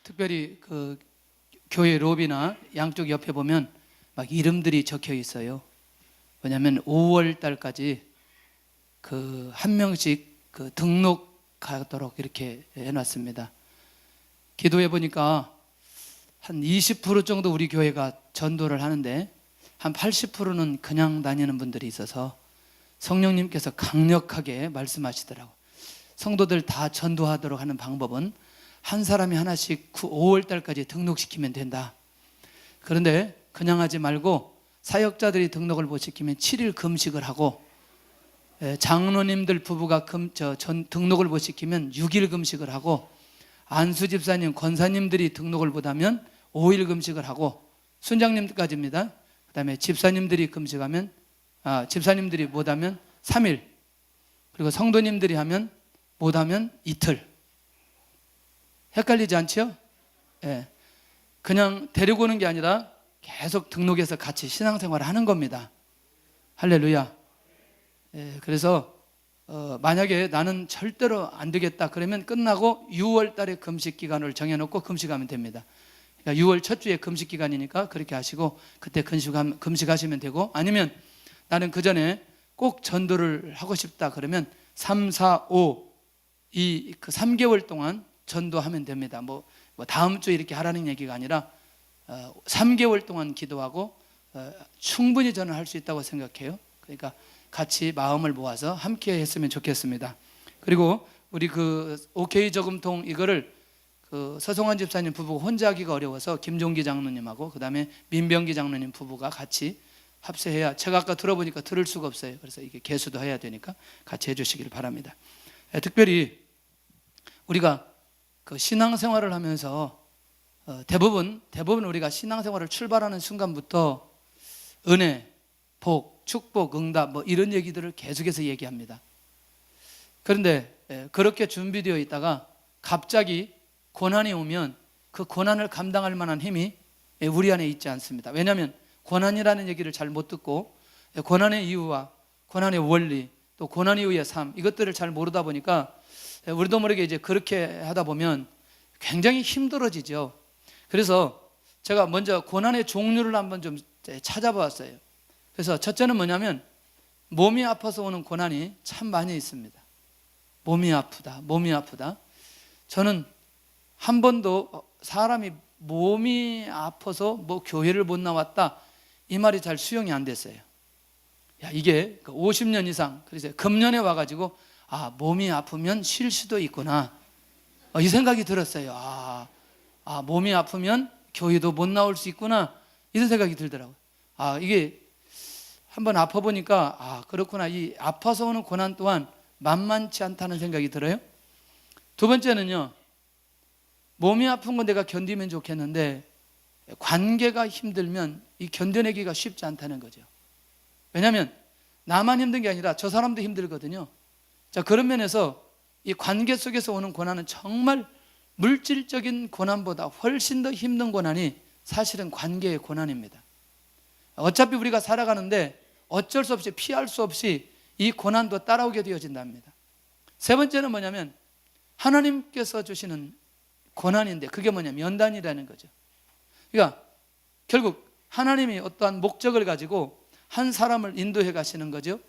특별히 그 교회 로비나 양쪽 옆에 보면 막 이름들이 적혀 있어요. 왜냐하면 5월 달까지 그 한 명씩 그 등록하도록 이렇게 해놨습니다. 기도해 보니까 한 20% 정도 우리 교회가 전도를 하는데 한 80%는 그냥 다니는 분들이 있어서 성령님께서 강력하게 말씀하시더라고요. 성도들 다 전도하도록 하는 방법은 한 사람이 하나씩 5월 달까지 등록시키면 된다. 그런데 그냥 하지 말고 사역자들이 등록을 못 시키면 7일 금식을 하고, 장로님들 부부가 등록을 못 시키면 6일 금식을 하고, 안수 집사님, 권사님들이 등록을 못하면 5일 금식을 하고, 순장님까지입니다. 그 다음에 집사님들이 금식하면, 집사님들이 못하면 3일, 그리고 성도님들이 하면 못하면 이틀. 헷갈리지 않죠? 예. 그냥 데리고 오는 게 아니라 계속 등록해서 같이 신앙생활을 하는 겁니다. 할렐루야. 예, 그래서 만약에 나는 절대로 안 되겠다 그러면 끝나고 6월 달에 금식 기간을 정해놓고 금식하면 됩니다. 그러니까 6월 첫 주에 금식 기간이니까 그렇게 하시고 그때 금식하시면 되고, 아니면 나는 그 전에 꼭 전도를 하고 싶다 그러면 3, 4, 5 그 3개월 동안 전도하면 됩니다. 뭐 다음 주에 이렇게 하라는 얘기가 아니라 3개월 동안 기도하고 충분히 저는 할 수 있다고 생각해요. 그러니까 같이 마음을 모아서 함께 했으면 좋겠습니다. 그리고 우리 그 OK 저금통 이거를 그 서성환 집사님 부부가 혼자 하기가 어려워서 김종기 장로님하고 그 다음에 민병기 장로님 부부가 같이 합세해야, 제가 아까 들어보니까 들을 수가 없어요. 그래서 이게 개수도 해야 되니까 같이 해주시길 바랍니다. 특별히 우리가 그 신앙생활을 하면서 대부분 우리가 신앙생활을 출발하는 순간부터 은혜, 복, 축복, 응답 뭐 이런 얘기들을 계속해서 얘기합니다. 그런데 그렇게 준비되어 있다가 갑자기 고난이 오면 그 고난을 감당할 만한 힘이 우리 안에 있지 않습니다. 왜냐하면 고난이라는 얘기를 잘 못 듣고 고난의 이유와 고난의 원리, 또 고난 이후의 삶, 이것들을 잘 모르다 보니까 우리도 모르게 이제 그렇게 하다 보면 굉장히 힘들어지죠. 그래서 제가 먼저 고난의 종류를 한번 좀 찾아봤어요. 그래서 첫째는 뭐냐면 몸이 아파서 오는 고난이 참 많이 있습니다. 몸이 아프다. 저는 한 번도 사람이 몸이 아파서 뭐 교회를 못 나왔다 이 말이 잘 수용이 안 됐어요. 야, 이게 50년 이상, 그래서 금년에 와가지고 몸이 아프면 쉴 수도 있구나 이 생각이 들었어요. 몸이 아프면 교회도 못 나올 수 있구나 이런 생각이 들더라고요. 이게 한번 아파보니까 그렇구나, 이 아파서 오는 고난 또한 만만치 않다는 생각이 들어요. 두 번째는요, 몸이 아픈 건 내가 견디면 좋겠는데 관계가 힘들면 이 견뎌내기가 쉽지 않다는 거죠. 왜냐하면 나만 힘든 게 아니라 저 사람도 힘들거든요. 자, 그런 면에서 이 관계 속에서 오는 고난은 정말 물질적인 고난보다 훨씬 더 힘든 고난이 사실은 관계의 고난입니다. 어차피 우리가 살아가는데 어쩔 수 없이 피할 수 없이 이 고난도 따라오게 되어진답니다. 세 번째는 뭐냐면 하나님께서 주시는 고난인데 그게 뭐냐면 연단이라는 거죠. 그러니까 결국 하나님이 어떠한 목적을 가지고 한 사람을 인도해 가시는 거죠.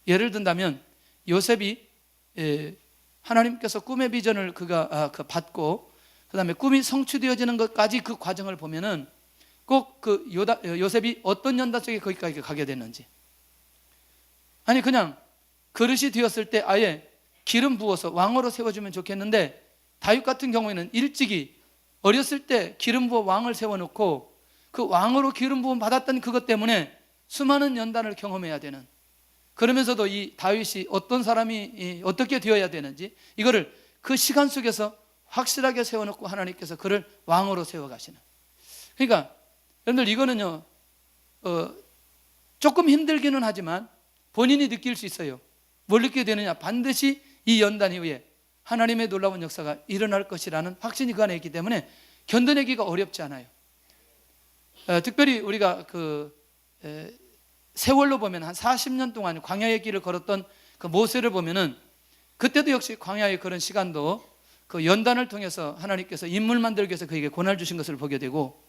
예를 든다면 요셉이 하나님께서 꿈의 비전을 그가 받고 그 다음에 꿈이 성취되어지는 것까지 그 과정을 보면은 꼭 그 요셉이 어떤 연단 속에 거기까지 가게 됐는지, 아니 그냥 그릇이 되었을 때 아예 기름 부어서 왕으로 세워주면 좋겠는데 다윗 같은 경우에는 일찍이 어렸을 때 기름 부어 왕을 세워놓고 그 왕으로 기름 부음 받았던 그것 때문에 수많은 연단을 경험해야 되는, 그러면서도 이 다윗이 어떤 사람이 어떻게 되어야 되는지 이거를 그 시간 속에서 확실하게 세워놓고 하나님께서 그를 왕으로 세워가시는. 그러니까 여러분들 이거는요 조금 힘들기는 하지만 본인이 느낄 수 있어요. 뭘 느끼게 되느냐, 반드시 이 연단 이후에 하나님의 놀라운 역사가 일어날 것이라는 확신이 그 안에 있기 때문에 견뎌내기가 어렵지 않아요. 특별히 우리가 세월로 보면 한 40년 동안 광야의 길을 걸었던 그 모세를 보면은 그때도 역시 광야의 그런 시간도 그 연단을 통해서 하나님께서 인물 만들기 위해서 그에게 고난을 주신 것을 보게 되고,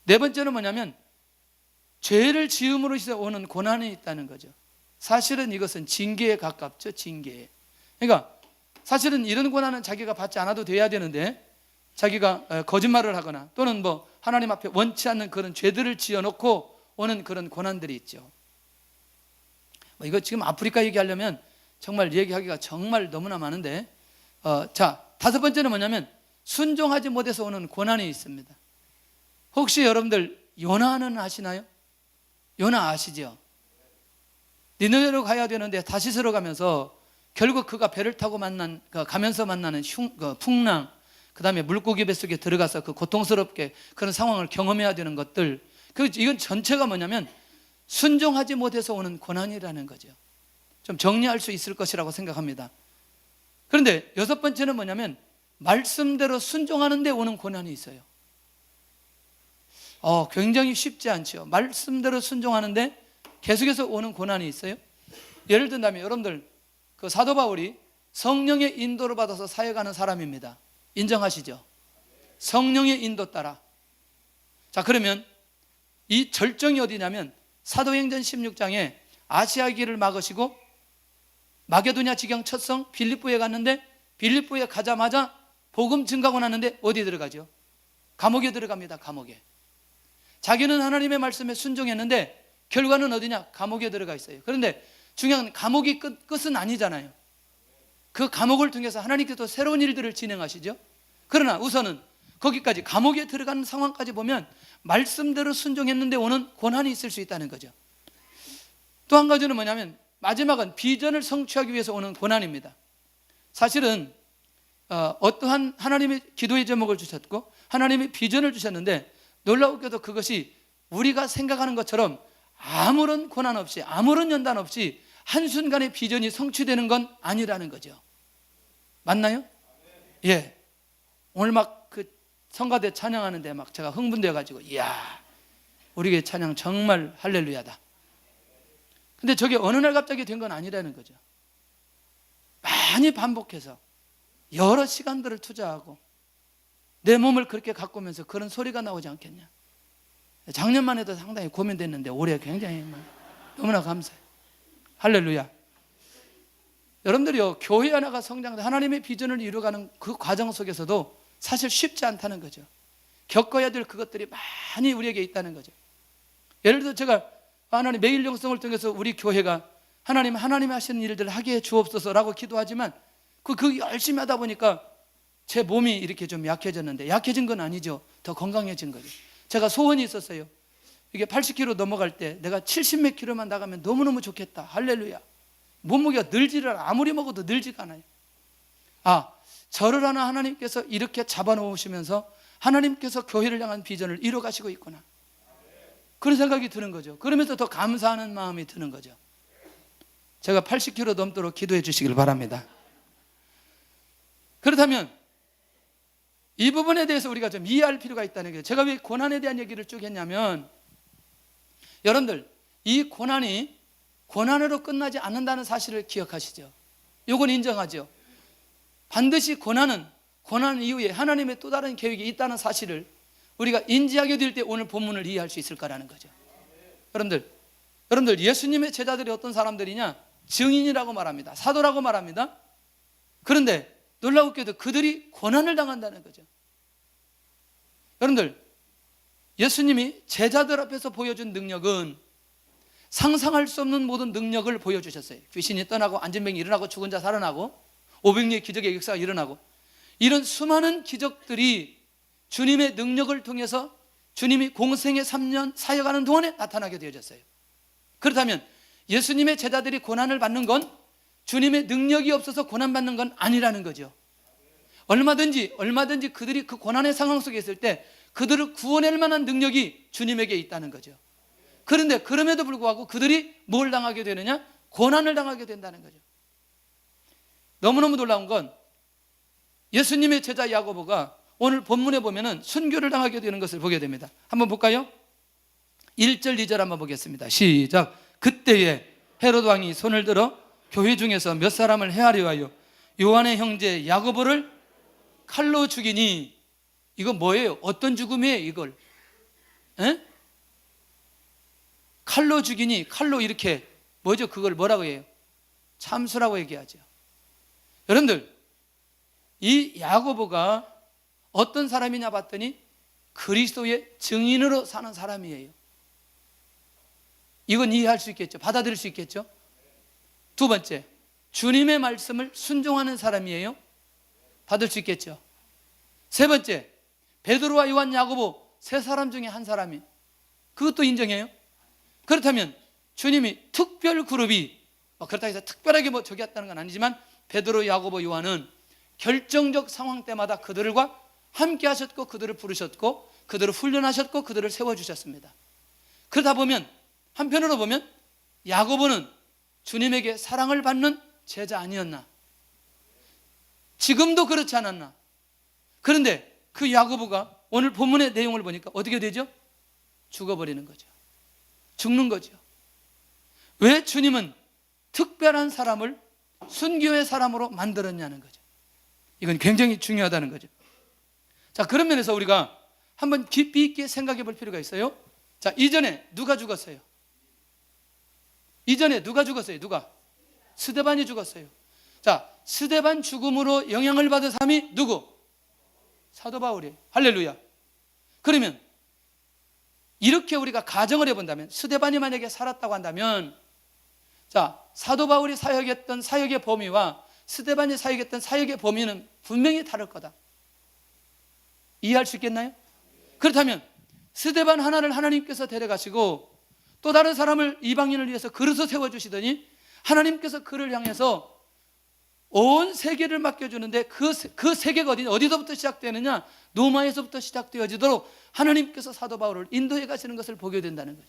네 번째는 뭐냐면 죄를 지음으로 오는 고난이 있다는 거죠. 사실은 이것은 징계에 가깝죠. 징계에. 그러니까 사실은 이런 고난은 자기가 받지 않아도 돼야 되는데, 자기가 거짓말을 하거나 또는 뭐 하나님 앞에 원치 않는 그런 죄들을 지어놓고 오는 그런 고난들이 있죠. 이거 지금 아프리카 얘기하려면 정말 얘기하기가 정말 너무나 많은데, 자, 다섯 번째는 뭐냐면 순종하지 못해서 오는 고난이 있습니다. 혹시 여러분들 요나는 아시나요? 요나 아시죠? 니느웨로 가야 되는데 다시스로 가면서 결국 그가 배를 타고 가면서 만나는 풍랑, 그 다음에 물고기 뱃속에 들어가서 그 고통스럽게 그런 상황을 경험해야 되는 것들, 이건 전체가 뭐냐면 순종하지 못해서 오는 고난이라는 거죠. 좀 정리할 수 있을 것이라고 생각합니다. 그런데 여섯 번째는 뭐냐면 말씀대로 순종하는 데 오는 고난이 있어요. 굉장히 쉽지 않죠. 말씀대로 순종하는데 계속해서 오는 고난이 있어요. 예를 든다면 여러분들, 그 사도 바울이 성령의 인도를 받아서 사역하는 사람입니다. 인정하시죠? 성령의 인도 따라. 자, 그러면 이 절정이 어디냐면 사도행전 16장에 아시아길을 막으시고 마게도냐 지경 첫성 빌립보에 갔는데, 빌립보에 가자마자 복음 증가하고 났는데 어디 들어가죠? 감옥에 들어갑니다. 감옥에. 자기는 하나님의 말씀에 순종했는데 결과는 어디냐? 감옥에 들어가 있어요. 그런데 중요한 건 감옥이 끝은 아니잖아요. 그 감옥을 통해서 하나님께서 새로운 일들을 진행하시죠. 그러나 우선은 거기까지, 감옥에 들어가는 상황까지 보면 말씀대로 순종했는데 오는 고난이 있을 수 있다는 거죠. 또 한 가지는 뭐냐면 마지막은 비전을 성취하기 위해서 오는 고난입니다. 사실은 어떠한 하나님의 기도의 제목을 주셨고 하나님의 비전을 주셨는데, 놀라우게도 그것이 우리가 생각하는 것처럼 아무런 고난 없이, 아무런 연단 없이 한순간에 비전이 성취되는 건 아니라는 거죠. 맞나요? 예. 오늘 막 그 성가대 찬양하는데 막 제가 흥분되어 가지고, 이야, 우리 교회 찬양 정말 할렐루야다. 근데 저게 어느 날 갑자기 된 건 아니라는 거죠. 많이 반복해서 여러 시간들을 투자하고 내 몸을 그렇게 가꾸면서 그런 소리가 나오지 않겠냐. 작년만 해도 상당히 고민됐는데 올해 굉장히 너무나 감사해요. 할렐루야. 여러분들이요, 교회 하나가 성장해서 하나님의 비전을 이루어가는 그 과정 속에서도 사실 쉽지 않다는 거죠. 겪어야 될 그것들이 많이 우리에게 있다는 거죠. 예를 들어 제가 하나님 매일 영성을 통해서 우리 교회가 하나님이 하시는 일들을 하게 해 주옵소서라고 기도하지만 그 열심히 하다 보니까 제 몸이 이렇게 좀 약해졌는데, 약해진 건 아니죠. 더 건강해진 거죠. 제가 소원이 있었어요. 이게 80kg 넘어갈 때 내가 70몇 킬로만 나가면 너무너무 좋겠다. 할렐루야. 몸무게가 늘지를 아무리 먹어도 늘지가 않아요. 저를 하나 하나님께서 이렇게 잡아놓으시면서 하나님께서 교회를 향한 비전을 이뤄가시고 있구나. 그런 생각이 드는 거죠. 그러면서 더 감사하는 마음이 드는 거죠. 제가 80kg 넘도록 기도해 주시길 바랍니다. 그렇다면 이 부분에 대해서 우리가 좀 이해할 필요가 있다는 거예요. 제가 왜 고난에 대한 얘기를 쭉 했냐면, 여러분들, 이 고난이 고난으로 끝나지 않는다는 사실을 기억하시죠? 이건 인정하죠? 반드시 고난 이후에 하나님의 또 다른 계획이 있다는 사실을 우리가 인지하게 될 때 오늘 본문을 이해할 수 있을 거라는 거죠. 여러분들 예수님의 제자들이 어떤 사람들이냐? 증인이라고 말합니다. 사도라고 말합니다. 그런데 놀라웠게도 그들이 고난을 당한다는 거죠. 여러분들, 예수님이 제자들 앞에서 보여준 능력은 상상할 수 없는 모든 능력을 보여주셨어요. 귀신이 떠나고 안진병이 일어나고 죽은 자 살아나고 500리의 기적의 역사가 일어나고, 이런 수많은 기적들이 주님의 능력을 통해서 주님이 공생의 3년 사역하는 동안에 나타나게 되어졌어요. 그렇다면 예수님의 제자들이 고난을 받는 건 주님의 능력이 없어서 고난받는 건 아니라는 거죠. 얼마든지 그들이 그 고난의 상황 속에 있을 때 그들을 구원할 만한 능력이 주님에게 있다는 거죠. 그런데 그럼에도 불구하고 그들이 뭘 당하게 되느냐? 고난을 당하게 된다는 거죠. 너무너무 놀라운 건 예수님의 제자 야고보가 오늘 본문에 보면은 순교를 당하게 되는 것을 보게 됩니다. 한번 볼까요? 1절 2절 한번 보겠습니다. 시작. 그때에 헤로드 왕이 손을 들어 교회 중에서 몇 사람을 해하려 하여 요한의 형제 야고보를 칼로 죽이니 이거 뭐예요? 어떤 죽음이에요 이걸? 에? 칼로 죽이니 칼로 이렇게 뭐죠? 그걸 뭐라고 해요? 참수라고 얘기하죠. 여러분들 이 야고보가 어떤 사람이냐 봤더니 그리스도의 증인으로 사는 사람이에요. 이건 이해할 수 있겠죠? 받아들일 수 있겠죠? 두 번째, 주님의 말씀을 순종하는 사람이에요. 받을 수 있겠죠? 세 번째, 베드로와 요한, 야고보 세 사람 중에 한 사람이 그것도 인정해요. 그렇다면 주님이 특별 그룹이 그렇다고 해서 특별하게 저기 했다는 건 아니지만 베드로, 야고보, 요한은 결정적 상황 때마다 그들과 함께 하셨고 그들을 부르셨고 그들을 훈련하셨고 그들을 세워주셨습니다. 그러다 보면 한편으로 보면 야고보는 주님에게 사랑을 받는 제자 아니었나? 지금도 그렇지 않았나? 그런데 그 야고보가 오늘 본문의 내용을 보니까 어떻게 되죠? 죽어버리는 거죠. 죽는 거죠. 왜 주님은 특별한 사람을 순교의 사람으로 만들었냐는 거죠. 이건 굉장히 중요하다는 거죠. 자, 그런 면에서 우리가 한번 깊이 있게 생각해 볼 필요가 있어요. 자, 이전에 누가 죽었어요? 이전에 누가 죽었어요? 누가? 스데반이 죽었어요. 자, 스데반 죽음으로 영향을 받은 사람이 누구? 사도 바울이에요. 할렐루야. 그러면 이렇게 우리가 가정을 해본다면 스데반이 만약에 살았다고 한다면 자, 사도 바울이 사역했던 사역의 범위와 스데반이 사역했던 사역의 범위는 분명히 다를 거다. 이해할 수 있겠나요? 그렇다면 스데반 하나를 하나님께서 데려가시고 또 다른 사람을 이방인을 위해서 그릇을 세워주시더니 하나님께서 그를 향해서 온 세계를 맡겨주는데 그 세계가 어디서부터 시작되느냐? 로마에서부터 시작되어지도록 하나님께서 사도 바울을 인도해 가시는 것을 보게 된다는 거죠.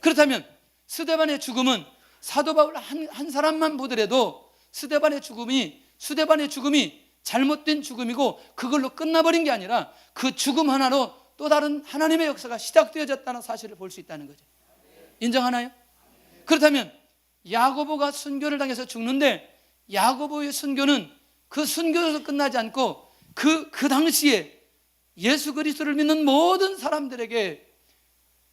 그렇다면 스데반의 죽음은 사도 바울 한 사람만 보더라도 스데반의 죽음이 잘못된 죽음이고 그걸로 끝나버린 게 아니라 그 죽음 하나로 또 다른 하나님의 역사가 시작되어졌다는 사실을 볼 수 있다는 거죠. 인정하나요? 그렇다면 야고보가 순교를 당해서 죽는데 야고보의 순교는 그 순교에서 끝나지 않고 그 당시에 예수 그리스도를 믿는 모든 사람들에게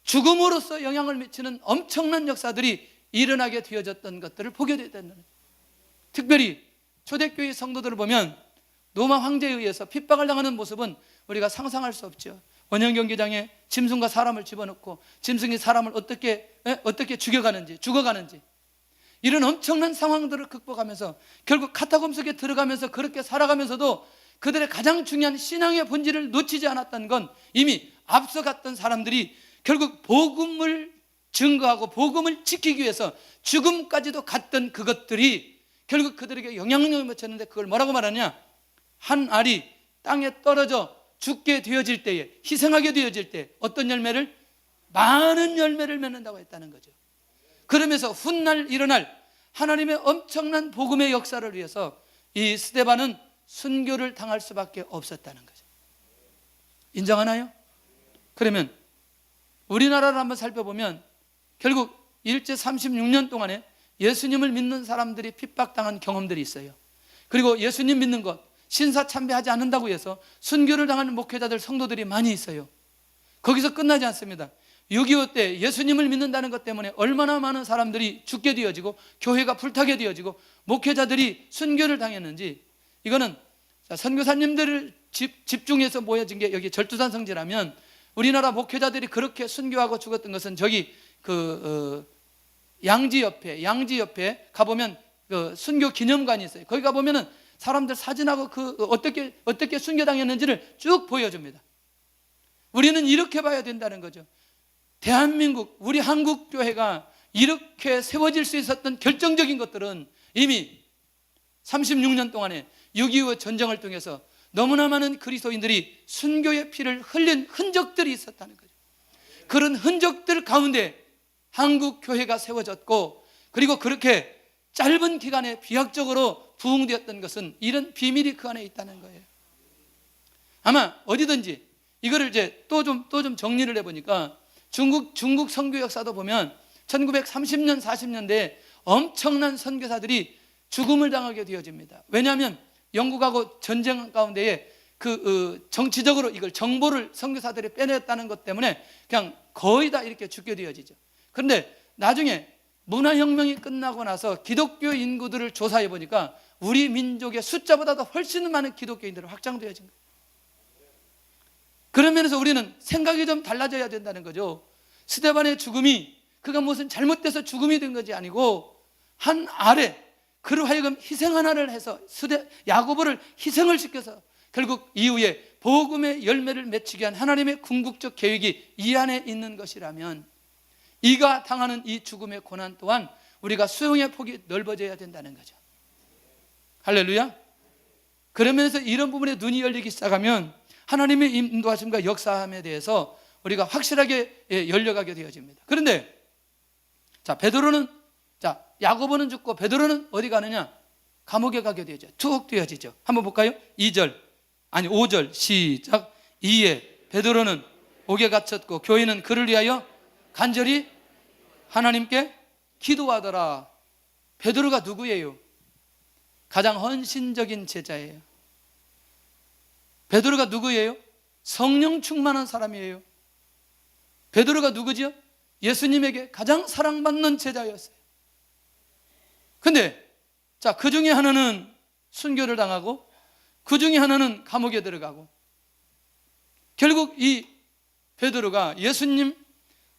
죽음으로써 영향을 미치는 엄청난 역사들이 일어나게 되어졌던 것들을 보게 됐다는 거예요. 특별히 초대교회 성도들을 보면 로마 황제에 의해서 핍박을 당하는 모습은 우리가 상상할 수 없죠. 원형 경기장에 짐승과 사람을 집어넣고 짐승이 사람을 어떻게 죽어가는지 이런 엄청난 상황들을 극복하면서 결국 카타콤 속에 들어가면서 그렇게 살아가면서도 그들의 가장 중요한 신앙의 본질을 놓치지 않았던 건 이미 앞서갔던 사람들이 결국 복음을 증거하고 복음을 지키기 위해서 죽음까지도 갔던 그것들이 결국 그들에게 영향력을 미쳤는데 그걸 뭐라고 말하냐? 한 알이 땅에 떨어져 죽게 되어질 때에, 희생하게 되어질 때 어떤 열매를? 많은 열매를 맺는다고 했다는 거죠. 그러면서 훗날 일어날 하나님의 엄청난 복음의 역사를 위해서 이 스데반은 순교를 당할 수밖에 없었다는 거죠. 인정하나요? 그러면 우리나라를 한번 살펴보면 결국 일제 36년 동안에 예수님을 믿는 사람들이 핍박당한 경험들이 있어요. 그리고 예수님 믿는 것, 신사 참배하지 않는다고 해서 순교를 당하는 목회자들, 성도들이 많이 있어요. 거기서 끝나지 않습니다. 6.25 때 예수님을 믿는다는 것 때문에 얼마나 많은 사람들이 죽게 되어지고 교회가 불타게 되어지고 목회자들이 순교를 당했는지, 이거는 선교사님들을 집중해서 모여진 게 여기 절두산 성지라면 우리나라 목회자들이 그렇게 순교하고 죽었던 것은 저기 양지 옆에 가보면 그 순교 기념관이 있어요. 거기 가보면은 사람들 사진하고 어떻게 순교당했는지를 쭉 보여줍니다. 우리는 이렇게 봐야 된다는 거죠. 대한민국, 우리 한국교회가 이렇게 세워질 수 있었던 결정적인 것들은 이미 36년 동안에 6.25 전쟁을 통해서 너무나 많은 그리스도인들이 순교의 피를 흘린 흔적들이 있었다는 거죠. 그런 흔적들 가운데 한국교회가 세워졌고, 그리고 그렇게 짧은 기간에 비약적으로 부흥되었던 것은 이런 비밀이 그 안에 있다는 거예요. 아마 어디든지 이거를 이제 또 좀 정리를 해보니까 중국 선교 역사도 보면 1930년 40년대에 엄청난 선교사들이 죽음을 당하게 되어집니다. 왜냐하면 영국하고 전쟁 가운데에 정치적으로 이걸 정보를 선교사들이 빼냈다는 것 때문에 그냥 거의 다 이렇게 죽게 되어지죠. 그런데 나중에 문화혁명이 끝나고 나서 기독교 인구들을 조사해 보니까 우리 민족의 숫자보다도 훨씬 많은 기독교인들이 확장되어진 거예요. 그런 면에서 우리는 생각이 좀 달라져야 된다는 거죠. 스데반의 죽음이 그가 무슨 잘못돼서 죽음이 된 것이 아니고 한 아래 그로 하여금 희생 하나를 해서 야고보를 희생을 시켜서 결국 이후에 복음의 열매를 맺히게 한 하나님의 궁극적 계획이 이 안에 있는 것이라면 이가 당하는 이 죽음의 고난 또한 우리가 수용의 폭이 넓어져야 된다는 거죠. 할렐루야. 그러면서 이런 부분에 눈이 열리기 시작하면 하나님의 인도하심과 역사함에 대해서 우리가 확실하게 열려가게 되어집니다. 그런데 야고보는 죽고 베드로는 어디 가느냐? 감옥에 가게 되죠. 툭 되어지죠. 한번 볼까요? 5절 시작. 이에 베드로는 옥에 갇혔고 교인은 그를 위하여 간절히 하나님께 기도하더라. 베드로가 누구예요? 가장 헌신적인 제자예요. 베드로가 누구예요? 성령 충만한 사람이에요. 베드로가 누구지요? 예수님에게 가장 사랑받는 제자였어요. 근데 그 중에 하나는 순교를 당하고 그 중에 하나는 감옥에 들어가고 결국 이 베드로가 예수님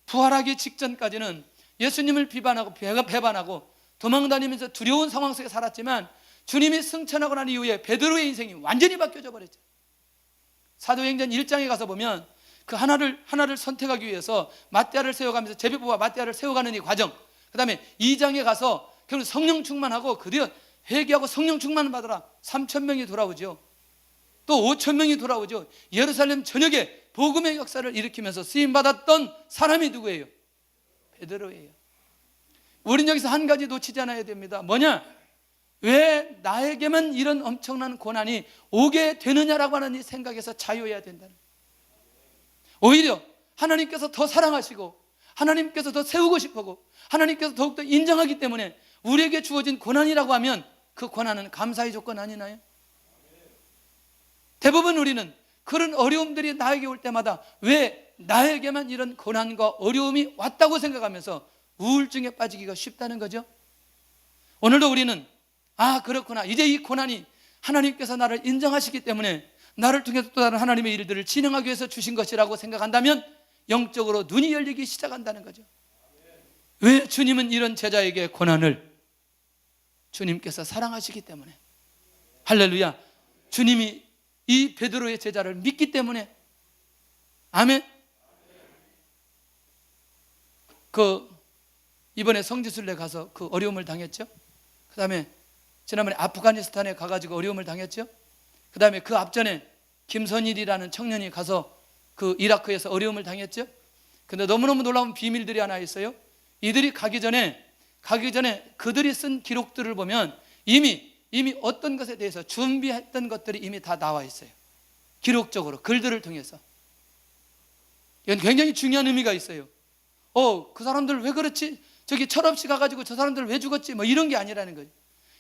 부활하기 직전까지는 예수님을 비판하고 배반하고 도망다니면서 두려운 상황 속에 살았지만 주님이 승천하고 난 이후에 베드로의 인생이 완전히 바뀌어져 버렸죠. 사도행전 1장에 가서 보면 그 하나를 선택하기 위해서 마띠아를 세워가면서 제비뽑아 마띠아를 세워가는 이 과정, 그 다음에 2장에 가서 결국 성령 충만하고 그들은 회개하고 성령 충만을 받으라 3,000명이 돌아오죠. 또 5,000명이 돌아오죠. 예루살렘 전역에 복음의 역사를 일으키면서 쓰임받았던 사람이 누구예요? 베드로예요. 우린 여기서 한 가지 놓치지 않아야 됩니다. 뭐냐? 왜 나에게만 이런 엄청난 고난이 오게 되느냐라고 하는 이 생각에서 자유해야 된다는 거예요. 오히려 하나님께서 더 사랑하시고 하나님께서 더 세우고 싶고 하나님께서 더욱더 인정하기 때문에 우리에게 주어진 고난이라고 하면 그 고난은 감사의 조건 아니나요? 대부분 우리는 그런 어려움들이 나에게 올 때마다 왜 나에게만 이런 고난과 어려움이 왔다고 생각하면서 우울증에 빠지기가 쉽다는 거죠. 오늘도 우리는 그렇구나, 이제 이 고난이 하나님께서 나를 인정하시기 때문에 나를 통해서 또 다른 하나님의 일들을 진행하기 위해서 주신 것이라고 생각한다면 영적으로 눈이 열리기 시작한다는 거죠. 왜 주님은 이런 제자에게 고난을? 주님께서 사랑하시기 때문에. 할렐루야. 주님이 이 베드로의 제자를 믿기 때문에. 아멘. 이번에 성지순례 가서 그 어려움을 당했죠. 그 다음에 지난번에 아프가니스탄에 가가지고 어려움을 당했죠. 그 다음에 그 앞전에 김선일이라는 청년이 가서 그 이라크에서 어려움을 당했죠. 근데 너무너무 놀라운 비밀들이 하나 있어요. 이들이 가기 전에 그들이 쓴 기록들을 보면 이미 어떤 것에 대해서 준비했던 것들이 이미 다 나와 있어요. 기록적으로 글들을 통해서. 이건 굉장히 중요한 의미가 있어요. 그 사람들 왜 그렇지? 저기 철없이 가가지고 저 사람들 왜 죽었지? 뭐 이런 게 아니라는 거예요.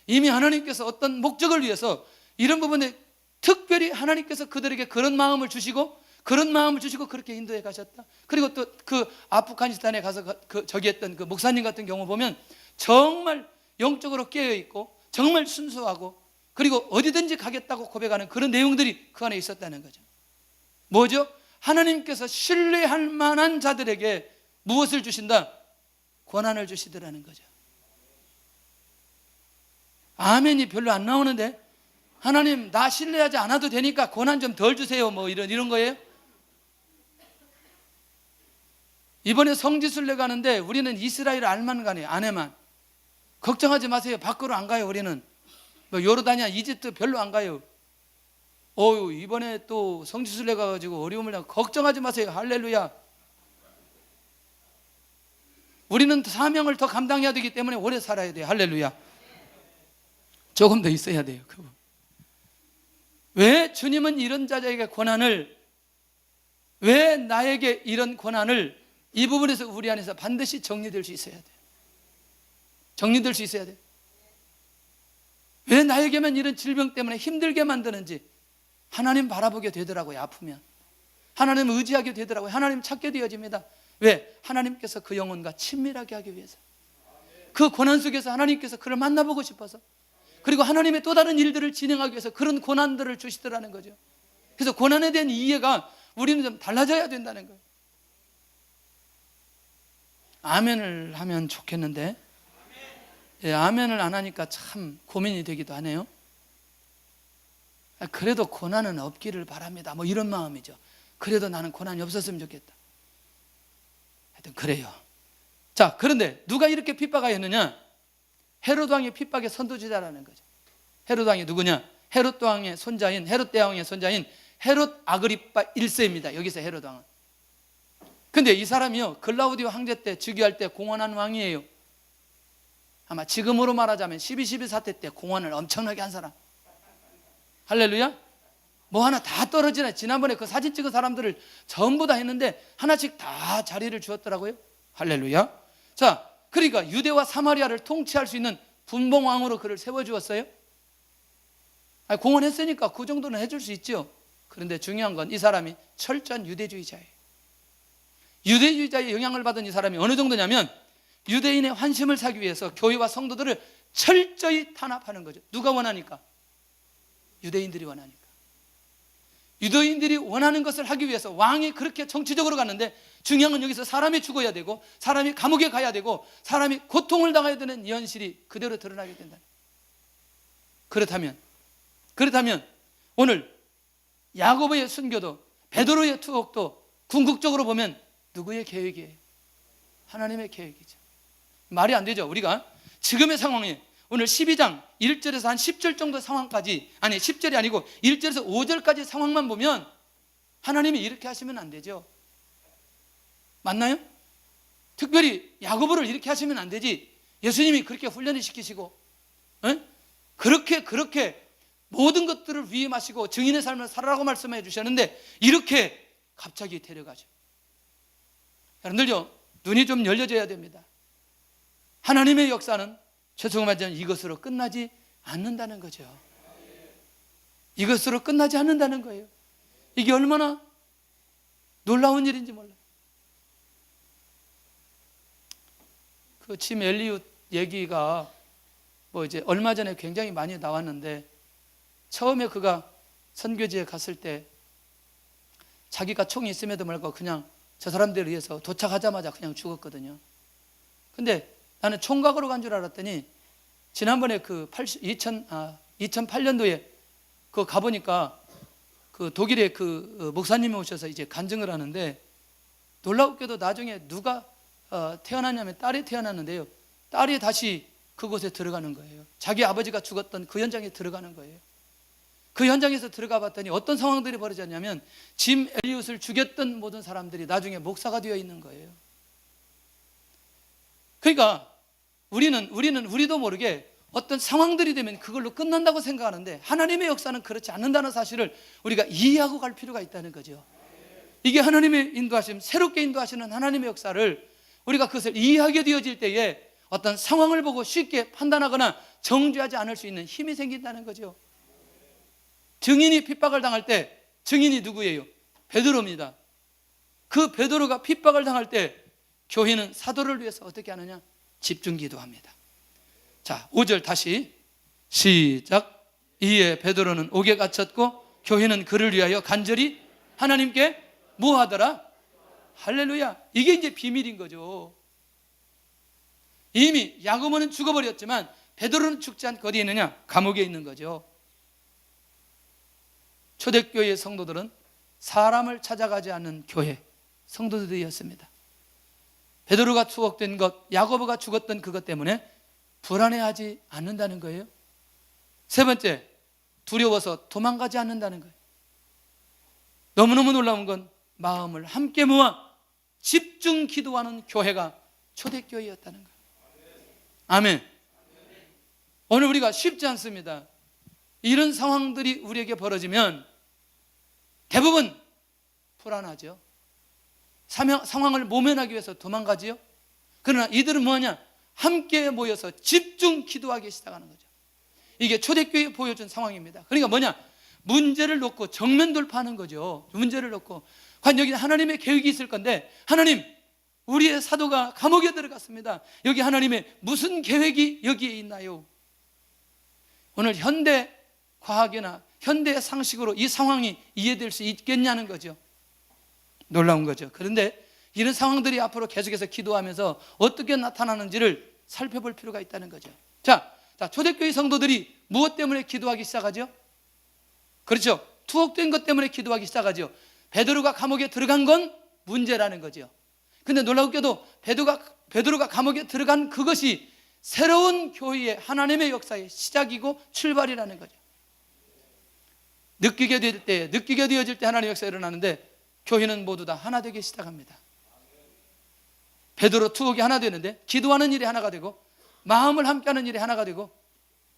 이미 하나님께서 어떤 목적을 위해서 이런 부분에 특별히 하나님께서 그들에게 그런 마음을 주시고 그렇게 인도해 가셨다. 그리고 또 그 아프가니스탄에 가서 저기 했던 그 목사님 같은 경우 보면 정말 영적으로 깨어 있고 정말 순수하고 그리고 어디든지 가겠다고 고백하는 그런 내용들이 그 안에 있었다는 거죠. 뭐죠? 하나님께서 신뢰할 만한 자들에게 무엇을 주신다? 고난을 주시더라는 거죠. 아멘이 별로 안 나오는데, 하나님 나 신뢰하지 않아도 되니까 고난 좀 덜 주세요, 뭐 이런 거예요? 이번에 성지순례 가는데 우리는 이스라엘 알만 가네요. 아내만. 걱정하지 마세요. 밖으로 안 가요. 우리는 뭐 요르다니아, 이집트 별로 안 가요. 이번에 또 성지순례 가가지고 어려움을 당하고 걱정하지 마세요. 할렐루야. 우리는 사명을 더 감당해야 되기 때문에 오래 살아야 돼요. 할렐루야. 조금 더 있어야 돼요. 그분. 왜 주님은 이런 자에게 고난을, 왜 나에게 이런 고난을, 이 부분에서 우리 안에서 반드시 정리될 수 있어야 돼요. 정리될 수 있어야 돼요. 왜 나에게만 이런 질병 때문에 힘들게 만드는지, 하나님 바라보게 되더라고요. 아프면 하나님 의지하게 되더라고요. 하나님 찾게 되어집니다. 왜? 하나님께서 그 영혼과 친밀하게 하기 위해서, 그 고난 속에서 하나님께서 그를 만나보고 싶어서, 그리고 하나님의 또 다른 일들을 진행하기 위해서 그런 고난들을 주시더라는 거죠. 그래서 고난에 대한 이해가 우리는 좀 달라져야 된다는 거예요. 아멘을 하면 좋겠는데, 예, 아멘을 안 하니까 참 고민이 되기도 하네요. 그래도 고난은 없기를 바랍니다, 뭐 이런 마음이죠. 그래도 나는 고난이 없었으면 좋겠다. 하여튼 그래요. 자, 그런데 누가 이렇게 핍박하였느냐? 헤롯 왕의 핍박의 선두주자라는 거죠. 헤롯 왕이 누구냐? 헤롯 왕의 손자인, 헤롯 대왕의 손자인 헤롯 아그리파 1세입니다. 여기서 헤롯 왕은. 근데 이 사람이요, 글라우디오 황제 때 즉위할 때 공헌한 왕이에요. 아마 지금으로 말하자면 12.12 사태 때 공헌을 엄청나게 한 사람. 할렐루야. 뭐 하나 다 떨어지네. 지난번에 그 사진 찍은 사람들을 전부 다 했는데 하나씩 다 자리를 주었더라고요. 할렐루야. 자, 그러니까 유대와 사마리아를 통치할 수 있는 분봉왕으로 그를 세워주었어요. 공헌했으니까 그 정도는 해줄 수 있죠. 그런데 중요한 건 이 사람이 철저한 유대주의자예요. 유대주의자의 영향을 받은 이 사람이 어느 정도냐면 유대인의 환심을 사기 위해서 교회와 성도들을 철저히 탄압하는 거죠. 누가 원하니까? 유대인들이 원하니까. 유대인들이 원하는 것을 하기 위해서 왕이 그렇게 정치적으로 갔는데, 중요한 건 여기서 사람이 죽어야 되고 사람이 감옥에 가야 되고 사람이 고통을 당해야 되는 이 현실이 그대로 드러나게 된다. 그렇다면 오늘 야고보의 순교도 베드로의 투옥도 궁극적으로 보면 누구의 계획이에요? 하나님의 계획이죠. 말이 안 되죠. 우리가 지금의 상황에 오늘 12장 1절에서 한 10절 정도 상황까지, 아니 10절이 아니고 1절에서 5절까지 상황만 보면 하나님이 이렇게 하시면 안 되죠. 맞나요? 특별히 야고보를 이렇게 하시면 안 되지. 예수님이 그렇게 훈련을 시키시고 그렇게 모든 것들을 위임하시고 증인의 삶을 살아라고 말씀해 주셨는데 이렇게 갑자기 데려가죠. 여러분들요, 눈이 좀 열려져야 됩니다. 하나님의 역사는 죄송하지만 이것으로 끝나지 않는다는 거죠. 이것으로 끝나지 않는다는 거예요. 이게 얼마나 놀라운 일인지 몰라요. 그 짐 엘리웃 얘기가 뭐 이제 얼마 전에 굉장히 많이 나왔는데, 처음에 그가 선교지에 갔을 때 자기가 총이 있음에도 불구하고 그냥 저 사람들에 의해서 도착하자마자 그냥 죽었거든요. 근데 나는 총각으로 간 줄 알았더니 지난번에 그 2008년도에 그 가보니까 그 독일에 그 목사님이 오셔서 이제 간증을 하는데, 놀랍게도 나중에 누가 태어났냐면 딸이 태어났는데요, 딸이 다시 그곳에 들어가는 거예요. 자기 아버지가 죽었던 그 현장에 들어가는 거예요. 그 현장에서 들어가 봤더니 어떤 상황들이 벌어졌냐면 짐 엘리웃을 죽였던 모든 사람들이 나중에 목사가 되어 있는 거예요. 그러니까 우리도 모르게 어떤 상황들이 되면 그걸로 끝난다고 생각하는데, 하나님의 역사는 그렇지 않는다는 사실을 우리가 이해하고 갈 필요가 있다는 거죠. 이게 하나님의 인도하심, 새롭게 인도하시는 하나님의 역사를 우리가 그것을 이해하게 되어질 때에 어떤 상황을 보고 쉽게 판단하거나 정죄하지 않을 수 있는 힘이 생긴다는 거죠. 증인이 핍박을 당할 때 증인이 누구예요? 베드로입니다. 그 베드로가 핍박을 당할 때 교회는 사도를 위해서 어떻게 하느냐? 집중 기도합니다. 자, 5절 다시 시작. 이에 베드로는 옥에 갇혔고 교회는 그를 위하여 간절히 하나님께 뭐 하더라? 할렐루야. 이게 이제 비밀인 거죠. 이미 야고보는 죽어버렸지만 베드로는 죽지 않고 어디에 있느냐? 감옥에 있는 거죠. 초대교회의 성도들은 사람을 찾아가지 않는 교회 성도들이었습니다. 베드로가 투옥된 것, 야고보가 죽었던 그것 때문에 불안해하지 않는다는 거예요. 세 번째, 두려워서 도망가지 않는다는 거예요. 너무너무 놀라운 건 마음을 함께 모아 집중 기도하는 교회가 초대교회였다는 거예요. 아멘. 오늘 우리가 쉽지 않습니다. 이런 상황들이 우리에게 벌어지면 대부분 불안하죠. 상황을 모면하기 위해서 도망가지요. 그러나 이들은 뭐하냐? 함께 모여서 집중 기도하기 시작하는 거죠. 이게 초대교회에 보여준 상황입니다. 그러니까 뭐냐? 문제를 놓고 정면 돌파하는 거죠. 문제를 놓고 과연 여기 하나님의 계획이 있을 건데, 하나님, 우리의 사도가 감옥에 들어갔습니다. 여기 하나님의 무슨 계획이 여기에 있나요? 오늘 현대 과학이나 현대 상식으로 이 상황이 이해될 수 있겠냐는 거죠. 놀라운 거죠. 그런데 이런 상황들이 앞으로 계속해서 기도하면서 어떻게 나타나는지를 살펴볼 필요가 있다는 거죠. 자, 초대교회 성도들이 무엇 때문에 기도하기 시작하죠? 그렇죠. 투옥된 것 때문에 기도하기 시작하죠. 베드로가 감옥에 들어간 건 문제라는 거죠. 근데 놀랍게도 베드로가 감옥에 들어간 그것이 새로운 교회의 하나님의 역사의 시작이고 출발이라는 거죠. 느끼게 되어질 때 하나님의 역사가 일어나는데, 교회는 모두 다 하나 되기 시작합니다. 베드로 투옥이 하나 되는데, 기도하는 일이 하나가 되고, 마음을 함께하는 일이 하나가 되고,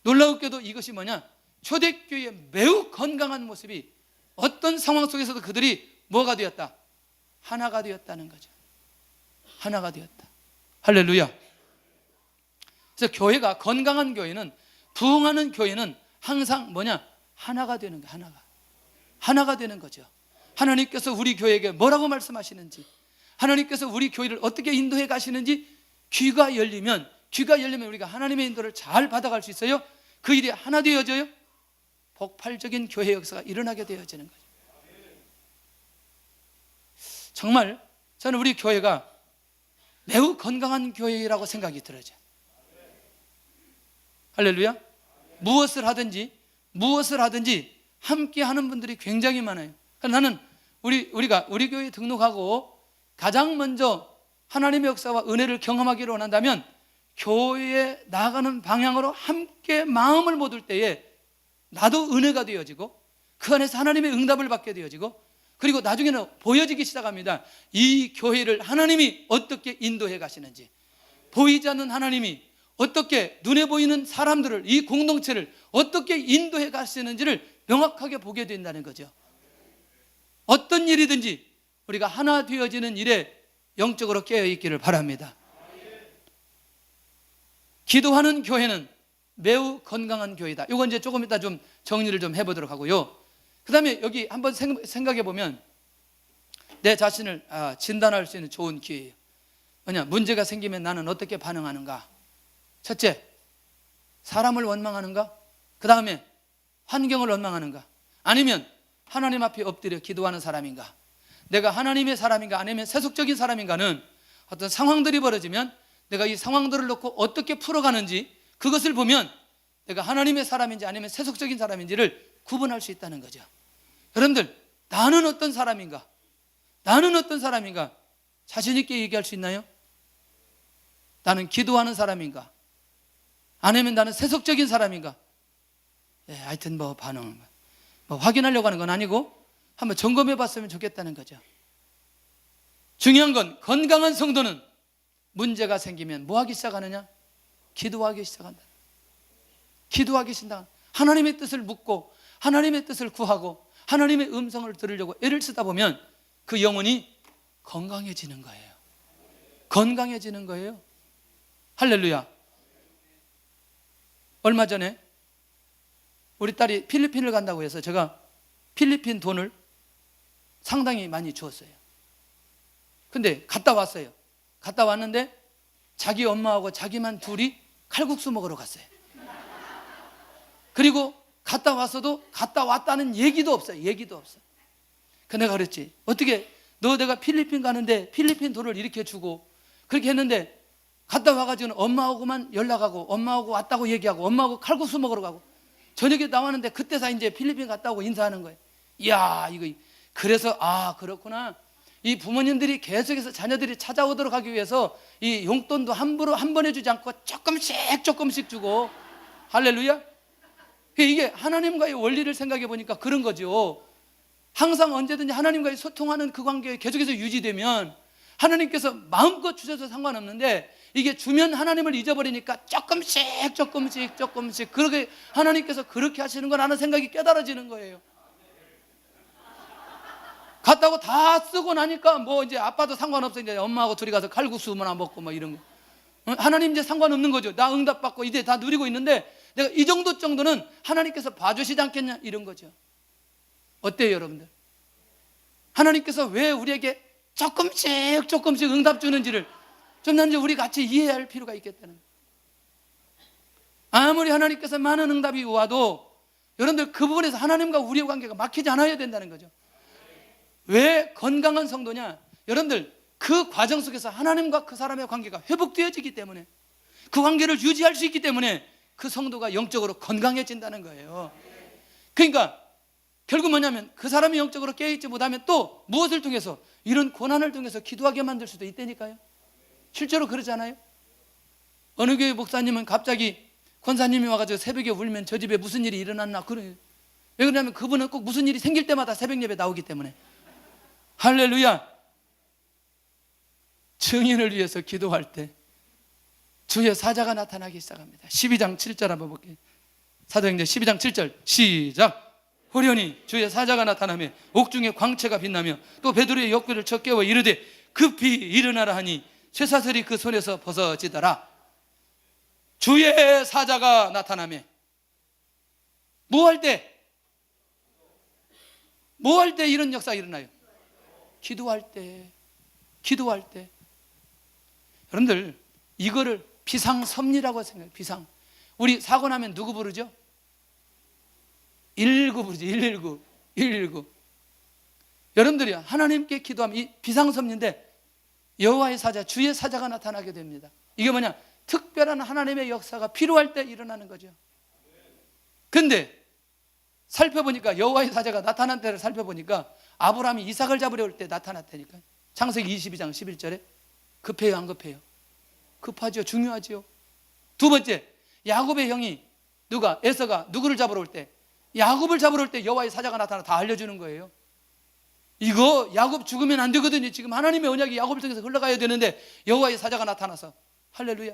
놀라웠게도 이것이 뭐냐? 초대교회의 매우 건강한 모습이 어떤 상황 속에서도 그들이 뭐가 되었다? 하나가 되었다는 거죠. 하나가 되었다. 할렐루야. 그래서 교회가, 건강한 교회는, 부흥하는 교회는 항상 뭐냐? 하나가 되는 거예요. 하나가 되는 거죠. 하나님께서 우리 교회에게 뭐라고 말씀하시는지, 하나님께서 우리 교회를 어떻게 인도해 가시는지 귀가 열리면 우리가 하나님의 인도를 잘 받아갈 수 있어요. 그 일이 하나 되어져요. 폭발적인 교회 역사가 일어나게 되어지는 거죠. 정말 저는 우리 교회가 매우 건강한 교회라고 생각이 들어요. 할렐루야. 무엇을 하든지 함께 하는 분들이 굉장히 많아요. 나는 우리 교회에 등록하고 가장 먼저 하나님의 역사와 은혜를 경험하기를 원한다면, 교회에 나아가는 방향으로 함께 마음을 모을 때에 나도 은혜가 되어지고, 그 안에서 하나님의 응답을 받게 되어지고, 그리고 나중에는 보여지기 시작합니다. 이 교회를 하나님이 어떻게 인도해 가시는지, 보이지 않는 하나님이 어떻게 눈에 보이는 사람들을, 이 공동체를 어떻게 인도해 가시는지를 명확하게 보게 된다는 거죠. 어떤 일이든지 우리가 하나 되어지는 일에 영적으로 깨어있기를 바랍니다. 기도하는 교회는 매우 건강한 교회다. 이건 이제 조금 이따 좀 정리를 좀 해보도록 하고요. 그 다음에 여기 한번 생각해 보면 내 자신을 진단할 수 있는 좋은 기회예요. 뭐냐? 문제가 생기면 나는 어떻게 반응하는가? 첫째, 사람을 원망하는가? 그 다음에 환경을 원망하는가? 아니면 하나님 앞에 엎드려 기도하는 사람인가? 내가 하나님의 사람인가 아니면 세속적인 사람인가는 어떤 상황들이 벌어지면 내가 이 상황들을 놓고 어떻게 풀어가는지, 그것을 보면 내가 하나님의 사람인지 아니면 세속적인 사람인지를 구분할 수 있다는 거죠. 여러분들, 나는 어떤 사람인가? 자신 있게 얘기할 수 있나요? 나는 기도하는 사람인가? 아니면 나는 세속적인 사람인가? 하여튼 반응을 확인하려고 하는 건 아니고 한번 점검해 봤으면 좋겠다는 거죠. 중요한 건, 건강한 성도는 문제가 생기면 뭐 하기 시작하느냐? 기도하기 시작한다. 기도하기 시작한다. 하나님의 뜻을 묻고 하나님의 뜻을 구하고 하나님의 음성을 들으려고 애를 쓰다 보면 그 영혼이 건강해지는 거예요. 건강해지는 거예요. 할렐루야. 얼마 전에 우리 딸이 필리핀을 간다고 해서 제가 필리핀 돈을 상당히 많이 주었어요. 근데 갔다 왔어요. 갔다 왔는데 자기 엄마하고 자기만 둘이 칼국수 먹으러 갔어요. 그리고 갔다 와서도 갔다 왔다는 얘기도 없어요. 그 내가 그랬지, 어떻게 내가 필리핀 가는데 필리핀 돈을 이렇게 주고 그렇게 했는데 갔다 와가지고는 엄마하고만 연락하고 엄마하고 왔다고 얘기하고 엄마하고 칼국수 먹으러 가고 저녁에 나왔는데 그때서 이제 필리핀 갔다 오고 인사하는 거예요. 이야, 이거 그래서 그렇구나. 이 부모님들이 계속해서 자녀들이 찾아오도록 하기 위해서 이 용돈도 함부로 한 번 해주지 않고 조금씩 주고. 할렐루야. 이게 하나님과의 원리를 생각해 보니까 그런 거죠. 항상 언제든지 하나님과의 소통하는 그 관계가 계속해서 유지되면 하나님께서 마음껏 주셔서 상관없는데, 이게 주면 하나님을 잊어버리니까 조금씩 그렇게 하나님께서 그렇게 하시는 거라는 생각이 깨달아지는 거예요. 갔다고 다 쓰고 나니까 이제 아빠도 상관없어. 이제 엄마하고 둘이 가서 칼국수나 먹고 이런 거. 하나님 이제 상관없는 거죠. 나 응답받고 이제 다 누리고 있는데 내가 이 정도는 하나님께서 봐주시지 않겠냐, 이런 거죠. 어때요 여러분들? 하나님께서 왜 우리에게 조금씩 응답 주는지를 좀 더 우리 같이 이해할 필요가 있겠다는 거예요. 아무리 하나님께서 많은 응답이 와도 여러분들 그 부분에서 하나님과 우리의 관계가 막히지 않아야 된다는 거죠. 왜 건강한 성도냐? 여러분들 그 과정 속에서 하나님과 그 사람의 관계가 회복되어지기 때문에, 그 관계를 유지할 수 있기 때문에 그 성도가 영적으로 건강해진다는 거예요. 그러니까 결국 뭐냐면 그 사람이 영적으로 깨어있지 못하면 또 무엇을 통해서? 이런 고난을 통해서 기도하게 만들 수도 있다니까요. 실제로 그러잖아요. 어느 교회 목사님은 갑자기 권사님이 와가지고 새벽에 울면 저 집에 무슨 일이 일어났나 그래요. 왜 그러냐면 그분은 꼭 무슨 일이 생길 때마다 새벽 예배 나오기 때문에. 할렐루야. 증인을 위해서 기도할 때 주의 사자가 나타나기 시작합니다. 12장 7절 한번 볼게요. 사도행전 12장 7절 시작. 호련히 주의 사자가 나타나며 옥중에 광채가 빛나며 또 베드로의 옆구리를 쳐 깨워 이르되 급히 일어나라 하니 쇠사슬이 그 손에서 벗어지더라. 주의 사자가 나타나며 뭐 할 때 이런 역사가 일어나요? 기도할 때. 여러분들 이거를 비상섭리라고 생각해요. 비상. 우리 사고 나면 누구 부르죠? 119 부르죠. 119. 여러분들이 하나님께 기도하면 이 비상섭리인데 여호와의 사자, 주의 사자가 나타나게 됩니다. 이게 뭐냐? 특별한 하나님의 역사가 필요할 때 일어나는 거죠. 근데 살펴보니까 여호와의 사자가 나타난 때를 살펴보니까 아브라함이 이삭을 잡으려 올 때 나타났다니까. 창세기 22장 11절에 급해요, 안 급해요? 급하죠. 중요하죠. 두 번째, 야곱의 형이 에서가 누구를 잡으러 올 때? 야곱을 잡으러 올 때 여호와의 사자가 나타나 다 알려주는 거예요. 이거 야곱 죽으면 안 되거든요. 지금 하나님의 언약이 야곱을 통해서 흘러가야 되는데 여호와의 사자가 나타나서 할렐루야.